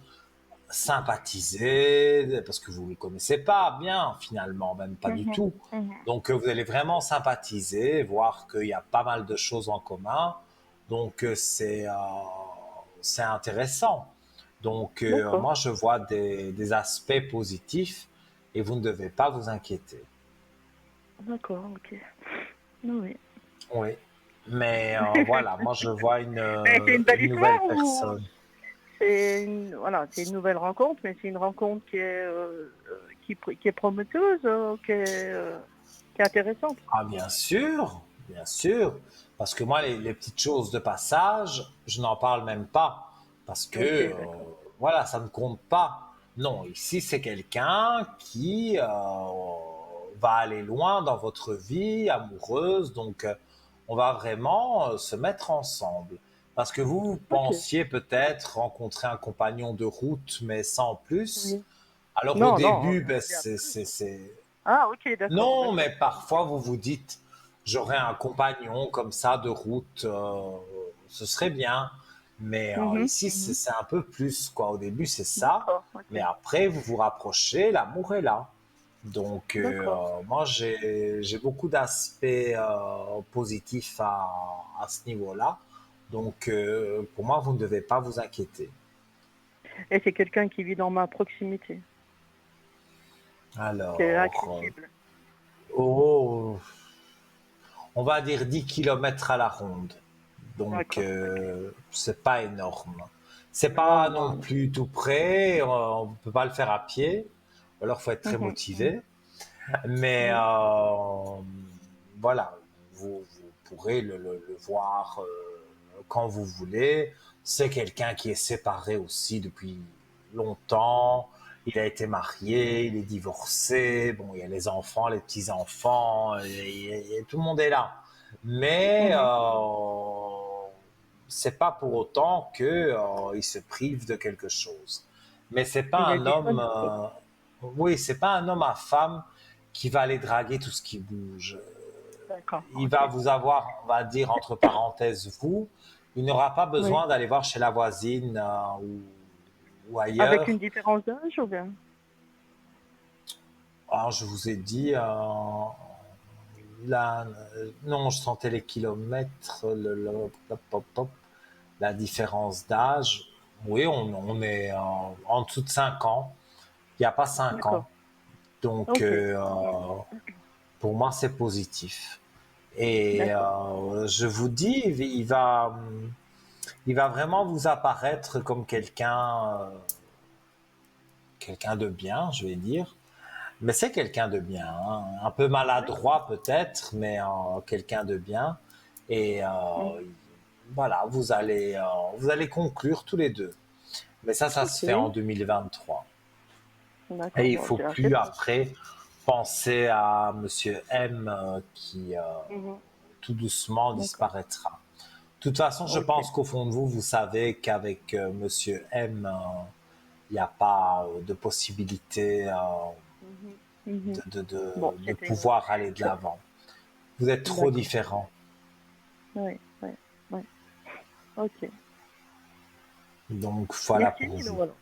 sympathiser, parce que vous ne le connaissez pas bien finalement, même pas du Mhm, tout. mhm. Donc vous allez vraiment sympathiser, voir qu'il y a pas mal de choses en commun. Donc c'est intéressant. Donc D'accord. moi je vois des aspects positifs et vous ne devez pas vous inquiéter. D'accord, ok. Oui. Oui. Mais voilà, moi je vois Mais c'est une belle une nouvelle histoire ou personne. voilà, c'est une nouvelle rencontre, mais c'est une rencontre qui est prometteuse, qui est intéressante. Ah, bien sûr. Parce que moi, les petites choses de passage, je n'en parle même pas. Parce que, Ok, d'accord. voilà, ça ne compte pas. Non, ici, c'est quelqu'un qui va aller loin dans votre vie amoureuse. Donc, on va vraiment se mettre ensemble. Parce que vous Ok, pensiez peut-être rencontrer un compagnon de route, mais sans plus. oui. Alors, au Non, non, début, ben, j'aimerais bien plus. c'est Ah, ok, d'accord, non, d'accord. mais parfois vous vous dites, j'aurais un compagnon comme ça de route, ce serait bien. Mais Mhm, ici, mhm. c'est un peu plus, quoi. Au début, c'est ça. D'accord, Mais ok. après, vous vous rapprochez, l'amour est là. Donc, D'accord. moi, j'ai beaucoup d'aspects positifs à ce niveau-là. Donc, pour moi, vous ne devez pas vous inquiéter. Et c'est quelqu'un qui vit dans ma proximité, qui est Alors, accessible. oh, on va dire 10 kilomètres à la ronde. Donc, D'accord, ok. c'est pas énorme. C'est pas Non, non non. plus tout près, on peut pas le faire à pied, ou alors faut être très Mhm, mhm. motivé. Mais Oui, voilà, vous pourrez le voir quand vous voulez. C'est quelqu'un qui est séparé aussi depuis longtemps. Il a été marié, il est divorcé. Bon, il y a les enfants, les petits-enfants, et tout le monde est là. Mais mhm. c'est pas pour autant que il se prive de quelque chose. Mais c'est pas Il est un homme, disponible, quoi. oui, c'est pas un homme à femme qui va aller draguer tout ce qui bouge. D'accord, Il va ok. vous avoir, on va dire entre parenthèses, vous. Il n'aura pas Oui. besoin d'aller voir chez la voisine ou Avec une ailleurs. différence d'âge ou bien? Alors, je vous ai dit, non, je sentais les kilomètres, la différence d'âge. Oui, on est en dessous de 5 ans. Il n'y a pas 5 D'accord. ans. Donc, Ok. pour moi, c'est positif. Et D'accord. je vous dis, il va vraiment vous apparaître comme quelqu'un de bien, je vais dire. Mais c'est quelqu'un de bien, hein. Un peu D'accord. maladroit peut-être, mais quelqu'un de bien. Et Mhm. voilà, vous allez conclure tous les deux. Mais ça se Ok. fait en 2023. Et D'accord. il Bon, faut c'est plus assez proche. après penser à Monsieur M qui Mhm. tout doucement D'accord. disparaîtra. De toute façon, je Ok. pense qu'au fond de vous, vous savez qu'avec Monsieur M, il n'y a pas de possibilité Mhm. Mhm. Bon, de c'était une... pouvoir aller de c'est- l'avant. Vous êtes trop D'accord. différents. Oui, oui, oui. Ok. Donc voilà Merci, pour vous. Nino, alors.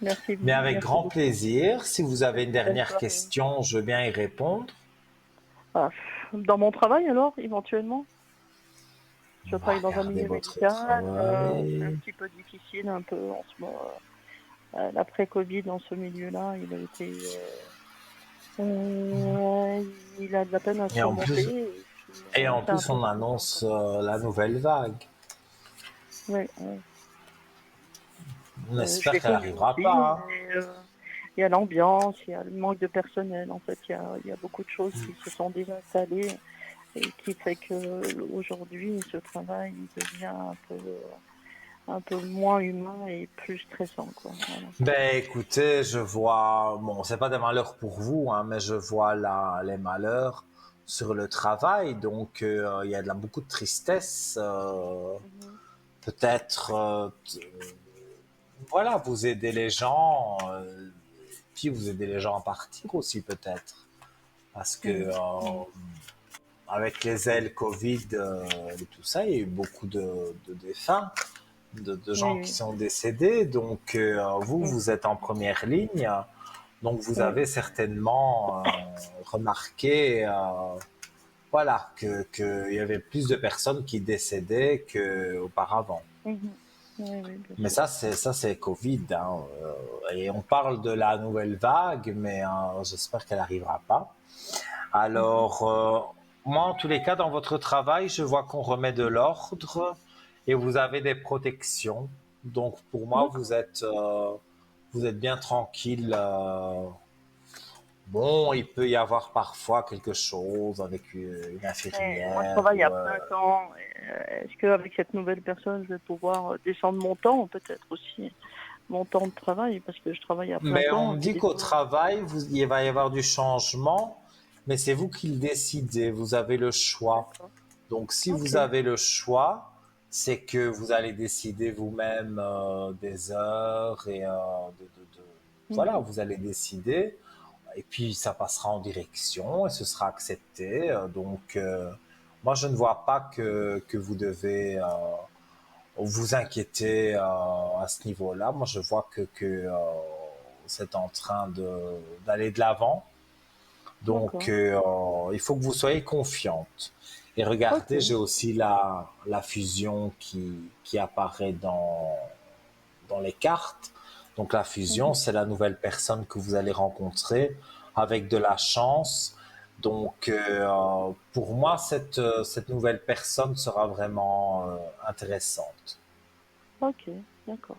Merci, Mais avec merci grand beaucoup. plaisir, si vous avez une Belle dernière soirée. question, je veux bien y répondre. Ah, dans mon travail, alors, éventuellement, On je va travaille dans un regarder milieu votre médical. C'est un travail. petit peu difficile, un peu, en ce moment. L'après-Covid, dans ce milieu-là, il a été... il a de la peine à Et en surmonter. plus, Et puis, et en c'est un plus, peu on stressant, quoi. annonce la nouvelle vague. Oui, oui. On Je espère l'ai qu'elle connu n'arrivera aussi, pas, hein. mais il y a l'ambiance, il y a le manque de personnel. En fait, il y a beaucoup de choses qui se sont déjà installées et qui fait que aujourd'hui, ce travail il devient un peu moins humain et plus stressant, quoi. Voilà. Ben écoutez, je vois, bon, c'est pas des malheurs pour vous, hein, mais je vois là les malheurs sur le travail, donc il y a beaucoup de tristesse. Mhm. Peut-être, voilà, vous aidez les gens, puis vous aidez les gens à partir aussi peut-être, parce que Mhm. Mhm. avec les ailes Covid et tout ça, il y a eu beaucoup de défunts, de Oui, gens qui oui. sont décédés. Donc vous, Mhm. vous êtes en première ligne. Donc vous Oui. avez certainement remarqué, voilà, qu'il y avait plus de personnes qui décédaient qu'auparavant. Mhm. Oui, oui, bien Mais sûr. ça c'est Covid, hein, et on parle de la nouvelle vague, mais j'espère qu'elle n'arrivera pas. Mhm. Alors, moi, en tous les cas, dans votre travail, je vois qu'on remet de l'ordre et vous avez des protections. Donc pour moi, D'accord. vous êtes bien tranquille. Bon, il peut y avoir parfois quelque chose avec une Mais moi, je infirmière travaille ou à plein temps. Est-ce qu'avec cette nouvelle personne, je vais pouvoir descendre mon temps, peut-être aussi, mon temps de travail, parce que je travaille à plein mais on temps, me et puis dit des qu'au fois... travail, il va y avoir du changement, mais c'est vous qui le décidez, vous avez le choix. D'accord. Donc si Ok. vous avez le choix, c'est que vous allez décider vous-même des heures et voilà, Mhm. vous allez décider. Et puis ça passera en direction et ce sera accepté. Moi, je ne vois pas que vous devez vous inquiéter à ce niveau-là. Moi, je vois que c'est en train d'aller de l'avant. D'accord. Il faut que vous soyez confiante. Et regardez, Ok. j'ai aussi la fusion qui apparaît dans les cartes. Donc la fusion, Mhm. c'est la nouvelle personne que vous allez rencontrer avec de la chance. Pour moi, cette nouvelle personne sera vraiment intéressante. Ok. D'accord.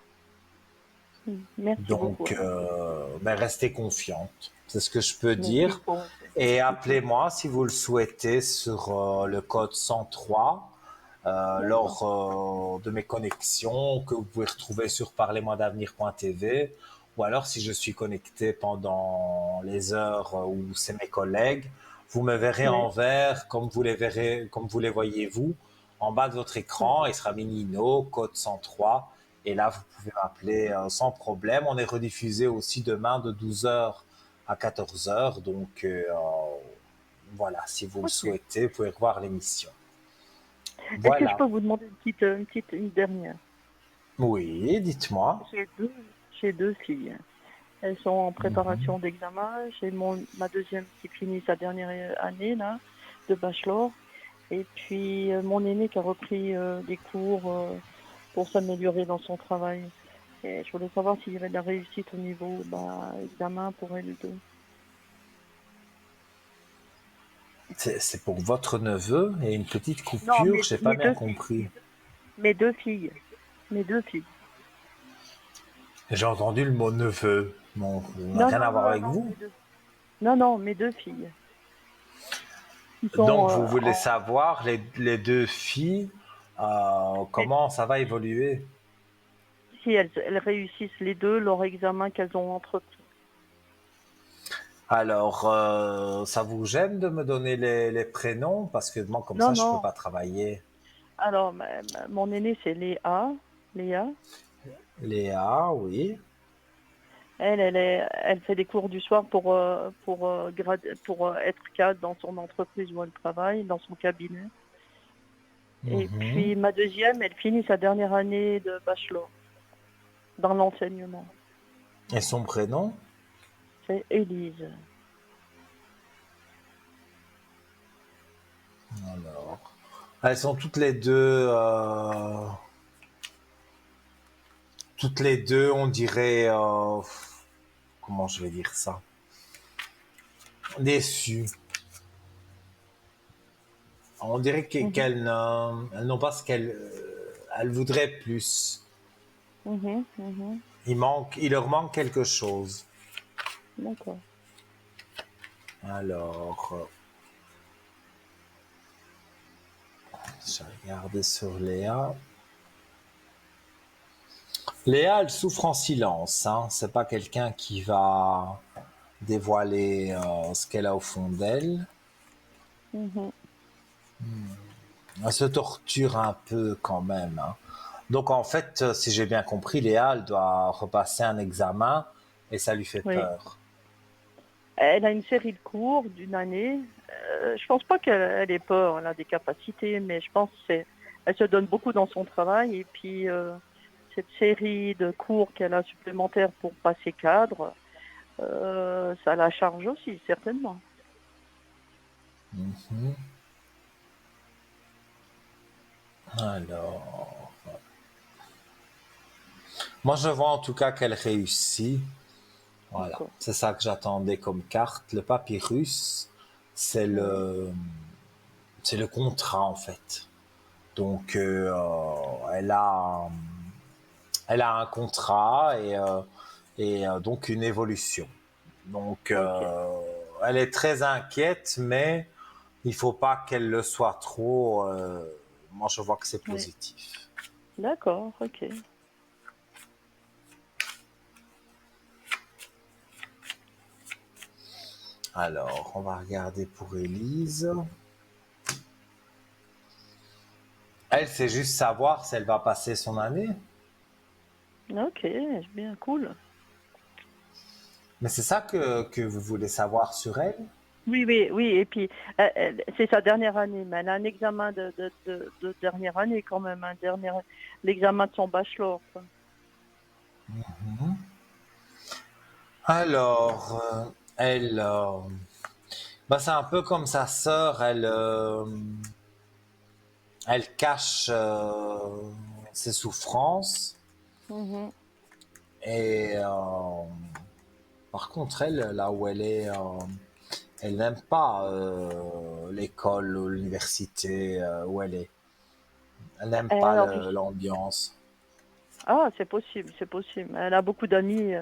Merci beaucoup, alors. Ben, restez confiante. C'est ce que je peux Merci dire. pour votre Et soutien. appelez-moi si vous le souhaitez sur le code 103 D'accord. lors de mes connexions que vous pouvez retrouver sur parlez-moi-d'avenir.tv ou alors si je suis connecté pendant les heures où c'est mes collègues, vous me verrez en Oui. vert comme vous les verrez, comme vous les voyez vous, en bas de votre écran, il sera mis Nino, code 103 et là vous pouvez m'appeler sans problème. On est rediffusé aussi demain de 12 heures à 14 heures. Voilà, si vous le Ok. souhaitez, vous pouvez revoir l'émission. Est-ce que je Voilà. peux vous demander une dernière? Oui, dites-moi. J'ai deux, j'ai deux filles. Elles sont en Mhm. préparation d'examen. J'ai ma deuxième qui finit sa dernière année là, de bachelor. Et puis mon aîné qui a repris des cours pour s'améliorer dans son travail. Et je voulais savoir s'il y avait de la réussite au niveau examen pour elles deux. C'est pour votre neveu et une petite Non, coupure, j'ai pas mes bien deux filles. compris. Mes deux filles. Mes deux filles. J'ai entendu le mot neveu. Bon, ça n'a Non, rien à non, voir non, avec non, vous. mes deux. Non, non, mes deux filles. Qui sont Donc, vous voulez savoir les deux filles, mais comment ça va évoluer. si elles réussissent les deux leur examen qu'elles ont entrepris. Alors, ça vous gêne de me donner les prénoms? Parce que moi, comme Non, ça, je peux non. pas travailler. Alors, mon aînée, c'est Léa. Léa. Léa, oui. Elle fait des cours du soir pour être cadre dans son entreprise où elle travaille, dans son cabinet. Et Mhm. puis, ma deuxième, elle finit sa dernière année de bachelor dans l'enseignement. Et son prénom? C'est Élise. Alors, elles sont toutes les deux, on dirait, comment je vais dire ça? Déçues. On dirait Mhm, elles n'ont pas ce elles voudraient plus. mhm, mhm. Il leur manque quelque chose. D'accord. Alors, je vais regarder sur Léa. Léa, elle souffre en silence. Hein. C'est pas quelqu'un qui va dévoiler ce qu'elle a au fond d'elle. Mhm. Elle se torture un peu quand même. Hein. Donc en fait, si j'ai bien compris, Léa, elle doit repasser un examen et ça lui fait Oui. peur. Elle a une série de cours d'une année. Je pense pas qu'elle ait peur, elle a des capacités, mais je pense elle se donne beaucoup dans son travail. Et puis, cette série de cours qu'elle a supplémentaires pour passer cadre, ça la charge aussi, certainement. Mhm. Alors, moi je vois en tout cas qu'elle réussit. Voilà, D'accord. c'est ça que j'attendais comme carte. Le papyrus, c'est Oui. le, c'est le contrat en fait. Donc, elle a Elle a un contrat et donc une évolution. Donc, Ok, elle est très inquiète, mais il faut pas qu'elle le soit trop. Moi, je vois que c'est oui. positif. D'accord, ok. Alors, on va regarder pour Élise. Elle, c'est juste savoir si elle va passer son année. Ok, bien cool. Mais c'est ça que vous voulez savoir sur elle? Oui, oui, oui. Et puis, c'est sa dernière année, mais elle a un examen de dernière année quand même, l'examen de son bachelor, quoi. Alors, elle, bah, c'est un peu comme sa sœur, elle cache ses souffrances Mhm. et par contre, elle, là où elle est, elle n'aime pas l'école ou l'université où elle est. Elle n'aime Et pas alors, l'ambiance. ah, c'est possible, c'est possible. Elle a beaucoup d'amis.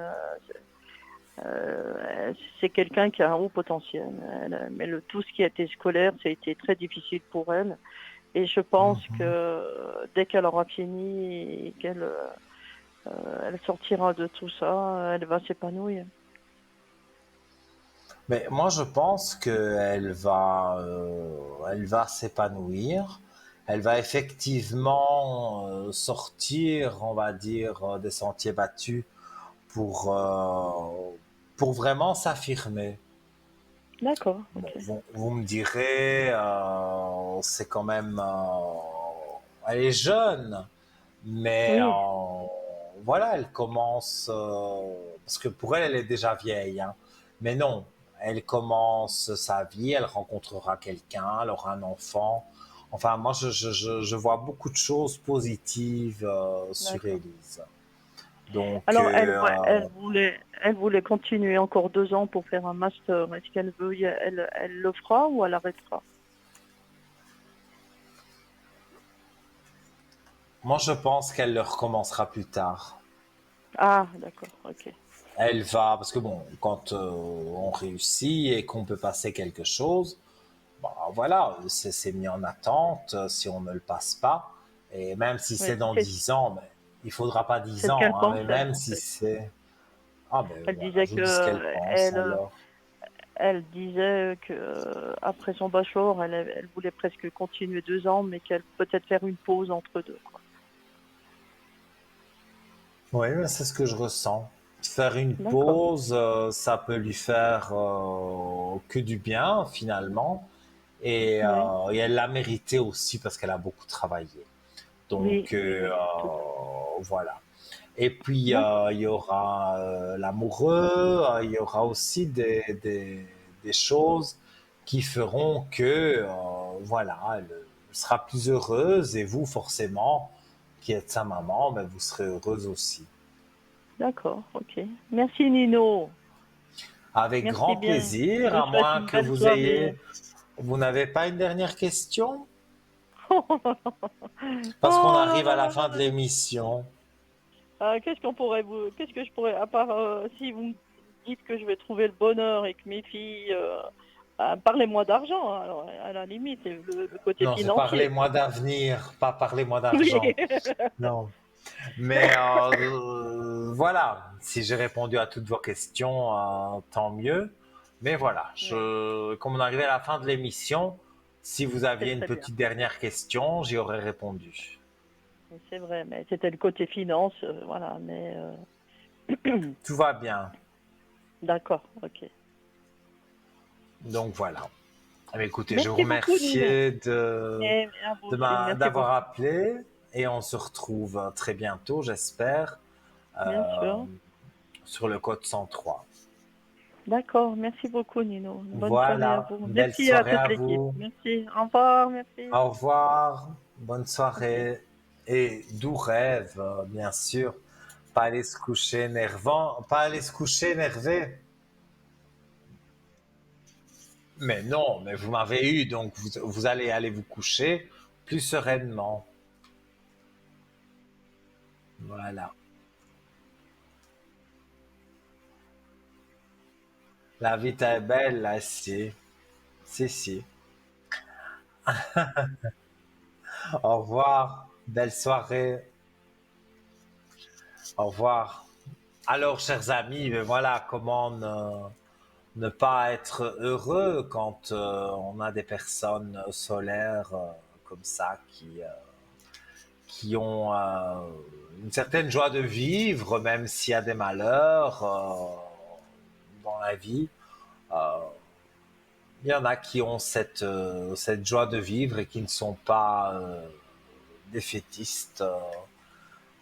C'est quelqu'un qui a un haut potentiel. Mais tout ce qui a été scolaire, ça a été très difficile pour elle. Et je pense que dès qu'elle aura fini et qu'elle elle sortira de tout ça, elle va s'épanouir. Mais moi, je pense elle va s'épanouir. Elle va effectivement sortir, on va dire, des sentiers battus pour, euh, pour vraiment s'affirmer. D'accord, Bon, ok. vous me direz, c'est quand même, elle est jeune, mais Oui, voilà, elle commence, parce que pour elle, elle est déjà vieille, hein. Mais non, elle commence sa vie, elle rencontrera quelqu'un, elle aura un enfant. Enfin, moi, je vois beaucoup de choses positives sur d'accord. Élise. Donc, Alors, elle voulait continuer encore 2 ans pour faire un master. Est-ce qu'elle veut, elle le fera ou elle arrêtera? moi, je pense qu'elle le recommencera plus tard. Ah, d'accord, ok. Elle va, parce que bon, quand on réussit et qu'on peut passer quelque chose, bah, voilà, c'est mis en attente si on ne le passe pas. Et même si Oui, c'est dans 10 ans, mais il faudra pas c'est 10 ce qu'elle ans, hein, mais pensait même en si fait. c'est... Ah ben Elle voilà, disait je vous dis ce qu'elle que pense alors. elle disait que après son bachelor, elle voulait presque continuer 2 ans, mais qu'elle peut-être faire une pause entre deux, quoi. Oui, mais c'est ce que je ressens. Faire une D'accord. pause, ça peut lui faire que du bien finalement. Oui, Et elle l'a mérité aussi parce qu'elle a beaucoup travaillé. oui, Donc oui, oui, tout à fait. voilà. Et puis D'accord. il y aura l'amoureux, il y aura aussi des choses qui feront que voilà, elle sera plus heureuse et vous forcément, qui êtes sa maman, ben, vous serez heureuse aussi. D'accord, ok. Merci Nino. Avec Merci grand bien. plaisir, Je vous à souhaite moins une que belle vous soirée. ayez... Vous n'avez pas une dernière question? Parce qu'on Oh là arrive à là la là fin là de là. l'émission. Qu'est-ce que je pourrais, à part si vous me dites que je vais trouver le bonheur et que mes filles, parlez-moi d'argent, hein, alors à la limite, le côté Non, c'est financier, parlez-moi quoi. d'avenir, pas parlez-moi Oui. d'argent. Non. Mais voilà, si j'ai répondu à toutes vos questions, tant mieux. Mais voilà, Oui, comme on arrivait à la fin de l'émission, si vous c'est aviez une très bien. petite dernière question, j'y aurais répondu. Mais c'est vrai, mais c'était le côté finance, voilà, mais Tout va bien. d'accord, ok. Donc voilà. Eh bien, écoutez, je vous Merci beaucoup, Nino. remercie Et à vous aussi, merci d'avoir beaucoup. appelé et on se retrouve très bientôt, j'espère, Bien euh, sûr. sur le code 103. D'accord, merci beaucoup, Nino. Bonne soirée à Voilà, vous. belle Merci à soirée toute à l'équipe. vous. Merci. Au revoir, merci. Au revoir, bonne Merci. soirée et doux rêve, bien sûr. Pas aller se coucher énervant, pas aller se coucher énervé. Mais non, mais vous m'avez eu, donc vous allez aller vous coucher plus sereinement. Voilà. La vie est belle, là, si. Si, si. Au revoir. Belle soirée. Au revoir. Alors, chers amis, ben voilà comment ne pas être heureux quand on a des personnes solaires comme ça qui ont une certaine joie de vivre, même s'il y a des malheurs dans la vie. Euh, il y en a qui ont cette joie de vivre et qui ne sont pas défaitistes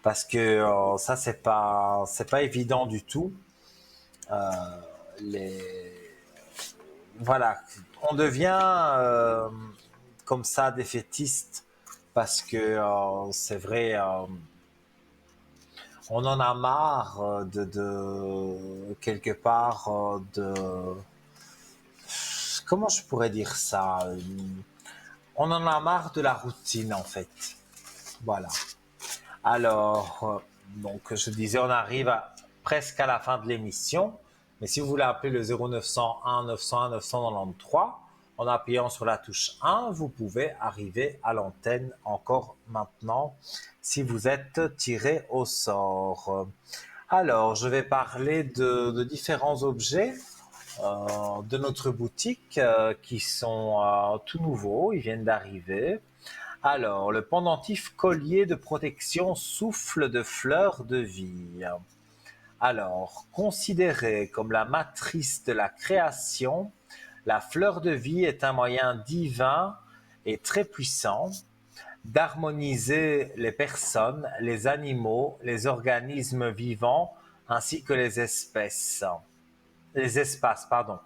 parce que ça, c'est pas évident du tout. Euh, les, voilà, on devient comme ça défaitiste parce que c'est vrai, on en a marre de quelque part comment je pourrais dire ça, on en a marre de la routine en fait. Voilà. Alors, donc je disais, on arrive presque à la fin de l'émission. Mais si vous voulez appeler le 0901 901 993, en appuyant sur la touche 1, vous pouvez arriver à l'antenne encore maintenant si vous êtes tiré au sort. Alors, je vais parler de différents objets de notre boutique qui sont tout nouveaux, ils viennent d'arriver. Alors, le pendentif collier de protection souffle de fleurs de vie. Alors, considéré comme la matrice de la création, la fleur de vie est un moyen divin et très puissant d'harmoniser les personnes, les animaux, les organismes vivants ainsi que les espaces, pardon.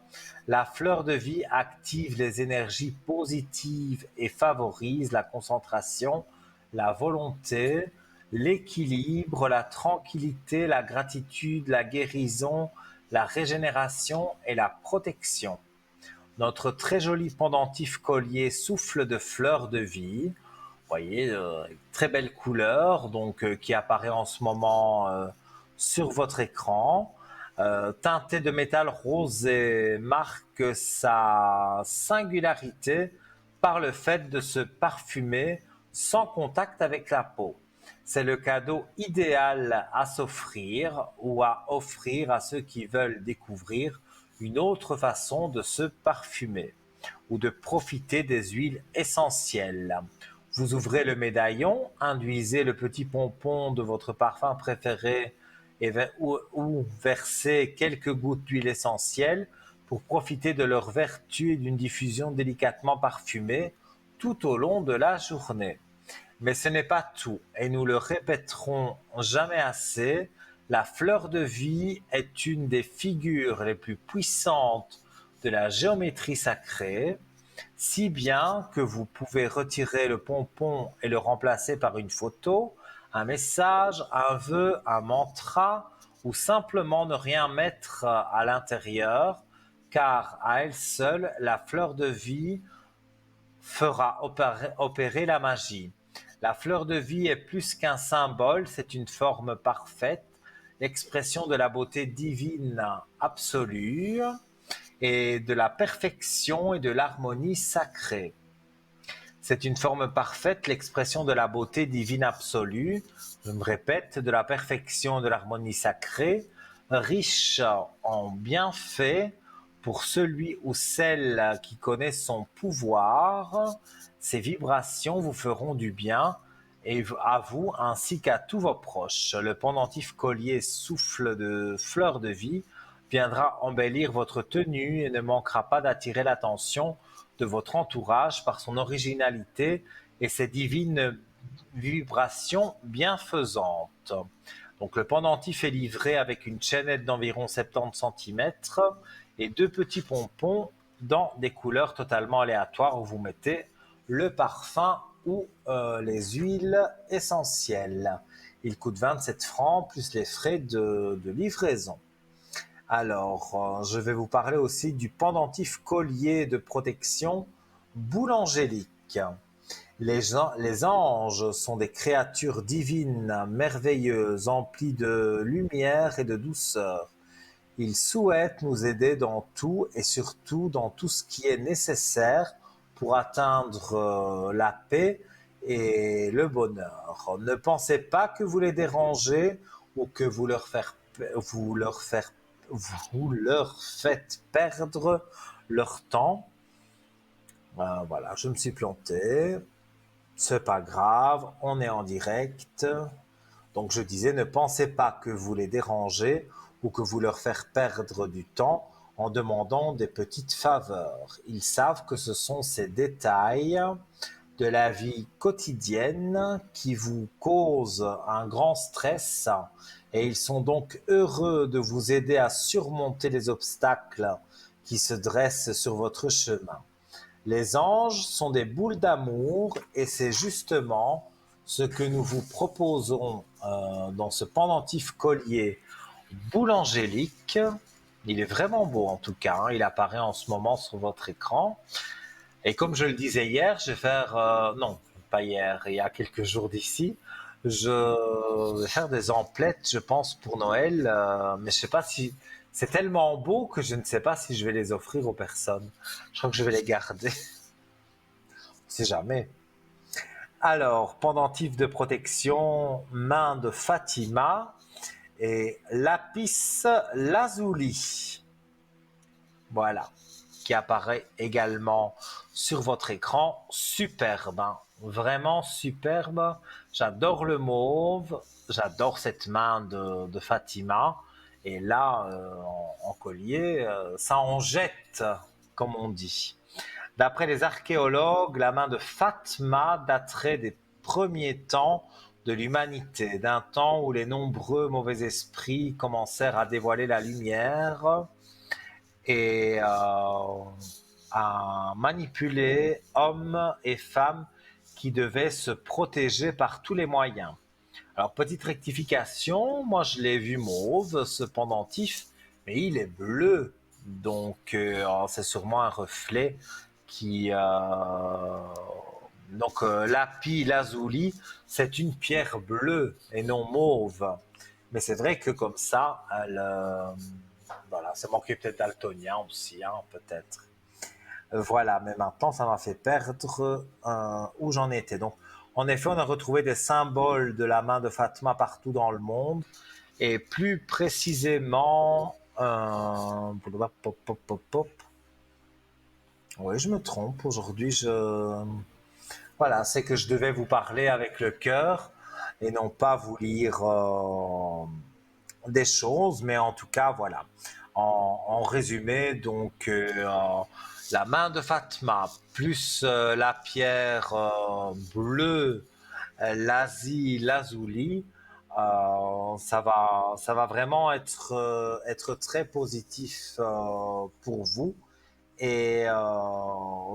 La fleur de vie active les énergies positives et favorise la concentration, la volonté, l'équilibre, la tranquillité, la gratitude, la guérison, la régénération et la protection. Notre très joli pendentif collier souffle de fleurs de vie. Vous voyez, très belle couleur, donc qui apparaît en ce moment sur votre écran. Teinté de métal rosé marque sa singularité par le fait de se parfumer sans contact avec la peau. C'est le cadeau idéal à s'offrir ou à offrir à ceux qui veulent découvrir une autre façon de se parfumer ou de profiter des huiles essentielles. Vous ouvrez le médaillon, induisez le petit pompon de votre parfum préféré ou versez quelques gouttes d'huile essentielle pour profiter de leur vertu et d'une diffusion délicatement parfumée tout au long de la journée. Mais ce n'est pas tout, et nous le répéterons jamais assez, la fleur de vie est une des figures les plus puissantes de la géométrie sacrée, si bien que vous pouvez retirer le pompon et le remplacer par une photo, un message, un vœu, un mantra, ou simplement ne rien mettre à l'intérieur, car à elle seule, la fleur de vie fera opérer la magie. La fleur de vie est plus qu'un symbole, c'est une forme parfaite, l'expression de la beauté divine absolue et de la perfection et de l'harmonie sacrée. C'est une forme parfaite, l'expression de la beauté divine absolue, je me répète, de la perfection et de l'harmonie sacrée, riche en bienfaits pour celui ou celle qui connaît son pouvoir. Ces vibrations vous feront du bien et à vous ainsi qu'à tous vos proches. Le pendentif collier souffle de fleurs de vie viendra embellir votre tenue et ne manquera pas d'attirer l'attention de votre entourage par son originalité et ses divines vibrations bienfaisantes. Donc le pendentif est livré avec une chaînette d'environ 70 cm et deux petits pompons dans des couleurs totalement aléatoires où vous mettez le parfum ou les huiles essentielles. Il coûte 27 francs plus les frais de livraison. Alors, je vais vous parler aussi du pendentif collier de protection boule angélique. Les anges sont des créatures divines, merveilleuses, emplies de lumière et de douceur. Il souhaite nous aider dans tout et surtout dans tout ce qui est nécessaire pour atteindre la paix et le bonheur. Ne pensez pas que vous les dérangez ou que vous leur faites perdre leur temps. Voilà, je me suis planté. C'est pas grave, on est en direct. Donc je disais, ne pensez pas que vous les dérangez ou que vous leur faites perdre du temps en demandant des petites faveurs. Ils savent que ce sont ces détails de la vie quotidienne qui vous causent un grand stress et ils sont donc heureux de vous aider à surmonter les obstacles qui se dressent sur votre chemin. Les anges sont des boules d'amour et c'est justement ce que nous vous proposons dans ce pendentif collier boule angélique. Il est vraiment beau en tout cas, hein. Il apparaît en ce moment sur votre écran. Et comme je le disais hier, je vais faire... non, pas hier, il y a quelques jours d'ici. Je vais faire des emplettes, je pense, pour Noël. Mais je sais pas si... C'est tellement beau que je ne sais pas si je vais les offrir aux personnes. Je crois que je vais les garder. On sait jamais. Alors, pendentif de protection, main de Fatima et lapis lazuli. Voilà, qui apparaît également sur votre écran. Superbe, hein, vraiment superbe. J'adore le mauve, j'adore cette main de Fatima. Et là, en collier, ça en jette, comme on dit. D'après les archéologues, la main de Fatma daterait des premiers temps de l'humanité, d'un temps où les nombreux mauvais esprits commencèrent à dévoiler la lumière et à manipuler hommes et femmes qui devaient se protéger par tous les moyens. Alors, petite rectification, moi je l'ai vu mauve, ce pendentif, mais il est bleu. Donc, c'est sûrement un reflet qui... Donc, lapis lazuli, c'est une pierre bleue et non mauve. Mais c'est vrai que comme ça, voilà, c'est manqué peut-être daltonien aussi, hein, peut-être. Voilà, mais maintenant, ça m'a fait perdre où j'en étais. Donc, en effet, on a retrouvé des symboles de la main de Fatma partout dans le monde. Et plus précisément... Oui, je me trompe. Aujourd'hui, Voilà, c'est que je devais vous parler avec le cœur et non pas vous lire des choses. Mais en tout cas, voilà. En résumé, donc... la main de Fatma, plus la pierre bleue, lazuli, ça va vraiment être très positif pour vous. Et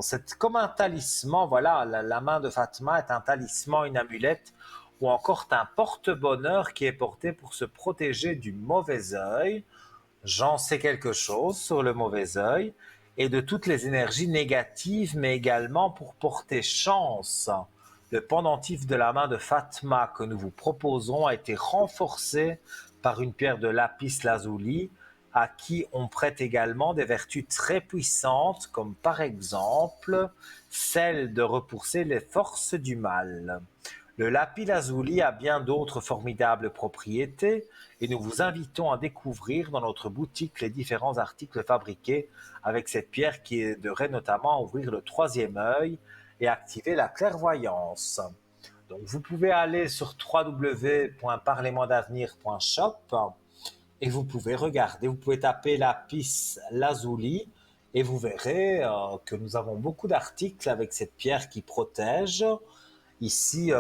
c'est comme un talisman, voilà, la main de Fatma est un talisman, une amulette, ou encore un porte-bonheur qui est porté pour se protéger du mauvais œil. J'en sais quelque chose sur le mauvais œil et de toutes les énergies négatives, mais également pour porter chance. Le pendentif de la main de Fatma que nous vous proposons a été renforcé par une pierre de lapis lazuli, à qui on prête également des vertus très puissantes, comme par exemple celle de repousser les forces du mal. Le lapis lazuli a bien d'autres formidables propriétés et nous vous invitons à découvrir dans notre boutique les différents articles fabriqués avec cette pierre qui aiderait notamment à ouvrir le troisième œil et activer la clairvoyance. Donc vous pouvez aller sur www.parlez-moi-d'avenir.shop et vous pouvez regarder, vous pouvez taper lapis lazuli et vous verrez que nous avons beaucoup d'articles avec cette pierre qui protège. Ici,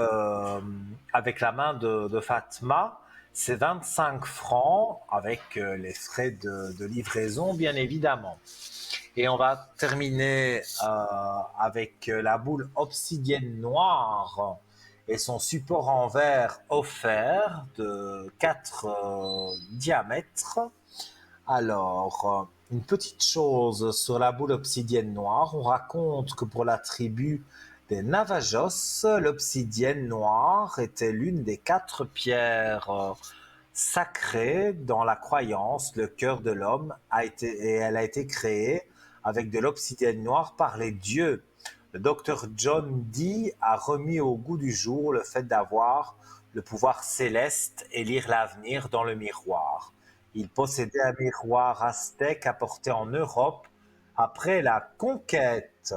avec la main de Fatma, c'est 25 francs avec les frais de livraison, bien évidemment. Et on va terminer avec la boule obsidienne noire et son support en verre offert de 4 diamètres. Alors, une petite chose sur la boule obsidienne noire, on raconte que pour la tribu des Navajos, l'obsidienne noire était l'une des 4 pierres sacrée dans la croyance. Le cœur de l'homme elle a été créée avec de l'obsidienne noire par les dieux. Le docteur John Dee a remis au goût du jour le fait d'avoir le pouvoir céleste et lire l'avenir dans le miroir. Il possédait un miroir aztèque apporté en Europe après la conquête.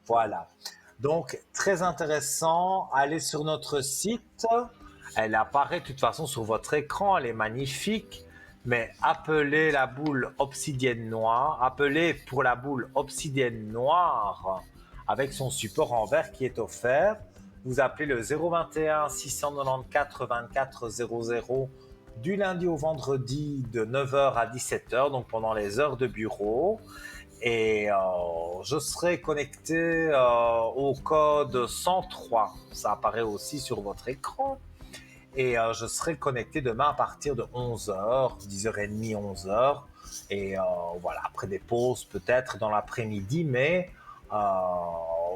Voilà. Donc, très intéressant. Allez sur notre site. Elle apparaît de toute façon sur votre écran. Elle est magnifique. Mais appelez la boule obsidienne noire. Appelez pour la boule obsidienne noire avec son support en verre qui est offert. Vous appelez le 021 694 24 00 du lundi au vendredi de 9h à 17h, donc pendant les heures de bureau. Et je serai connecté au code 103. Ça apparaît aussi sur votre écran. Et je serai connecté demain à partir de 11h, 10h30, 11h. Et voilà, après des pauses peut-être dans l'après-midi, mais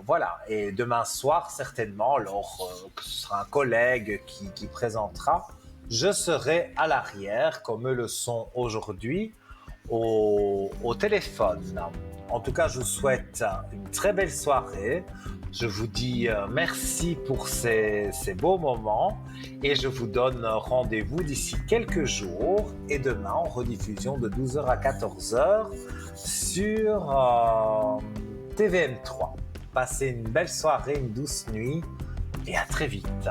voilà. Et demain soir, certainement, alors que ce sera un collègue qui présentera, je serai à l'arrière, comme eux le sont aujourd'hui, au téléphone. En tout cas, je vous souhaite une très belle soirée. Je vous dis merci pour ces beaux moments et je vous donne rendez-vous d'ici quelques jours et demain en rediffusion de 12h à 14h sur TVM3. Passez une belle soirée, une douce nuit et à très vite.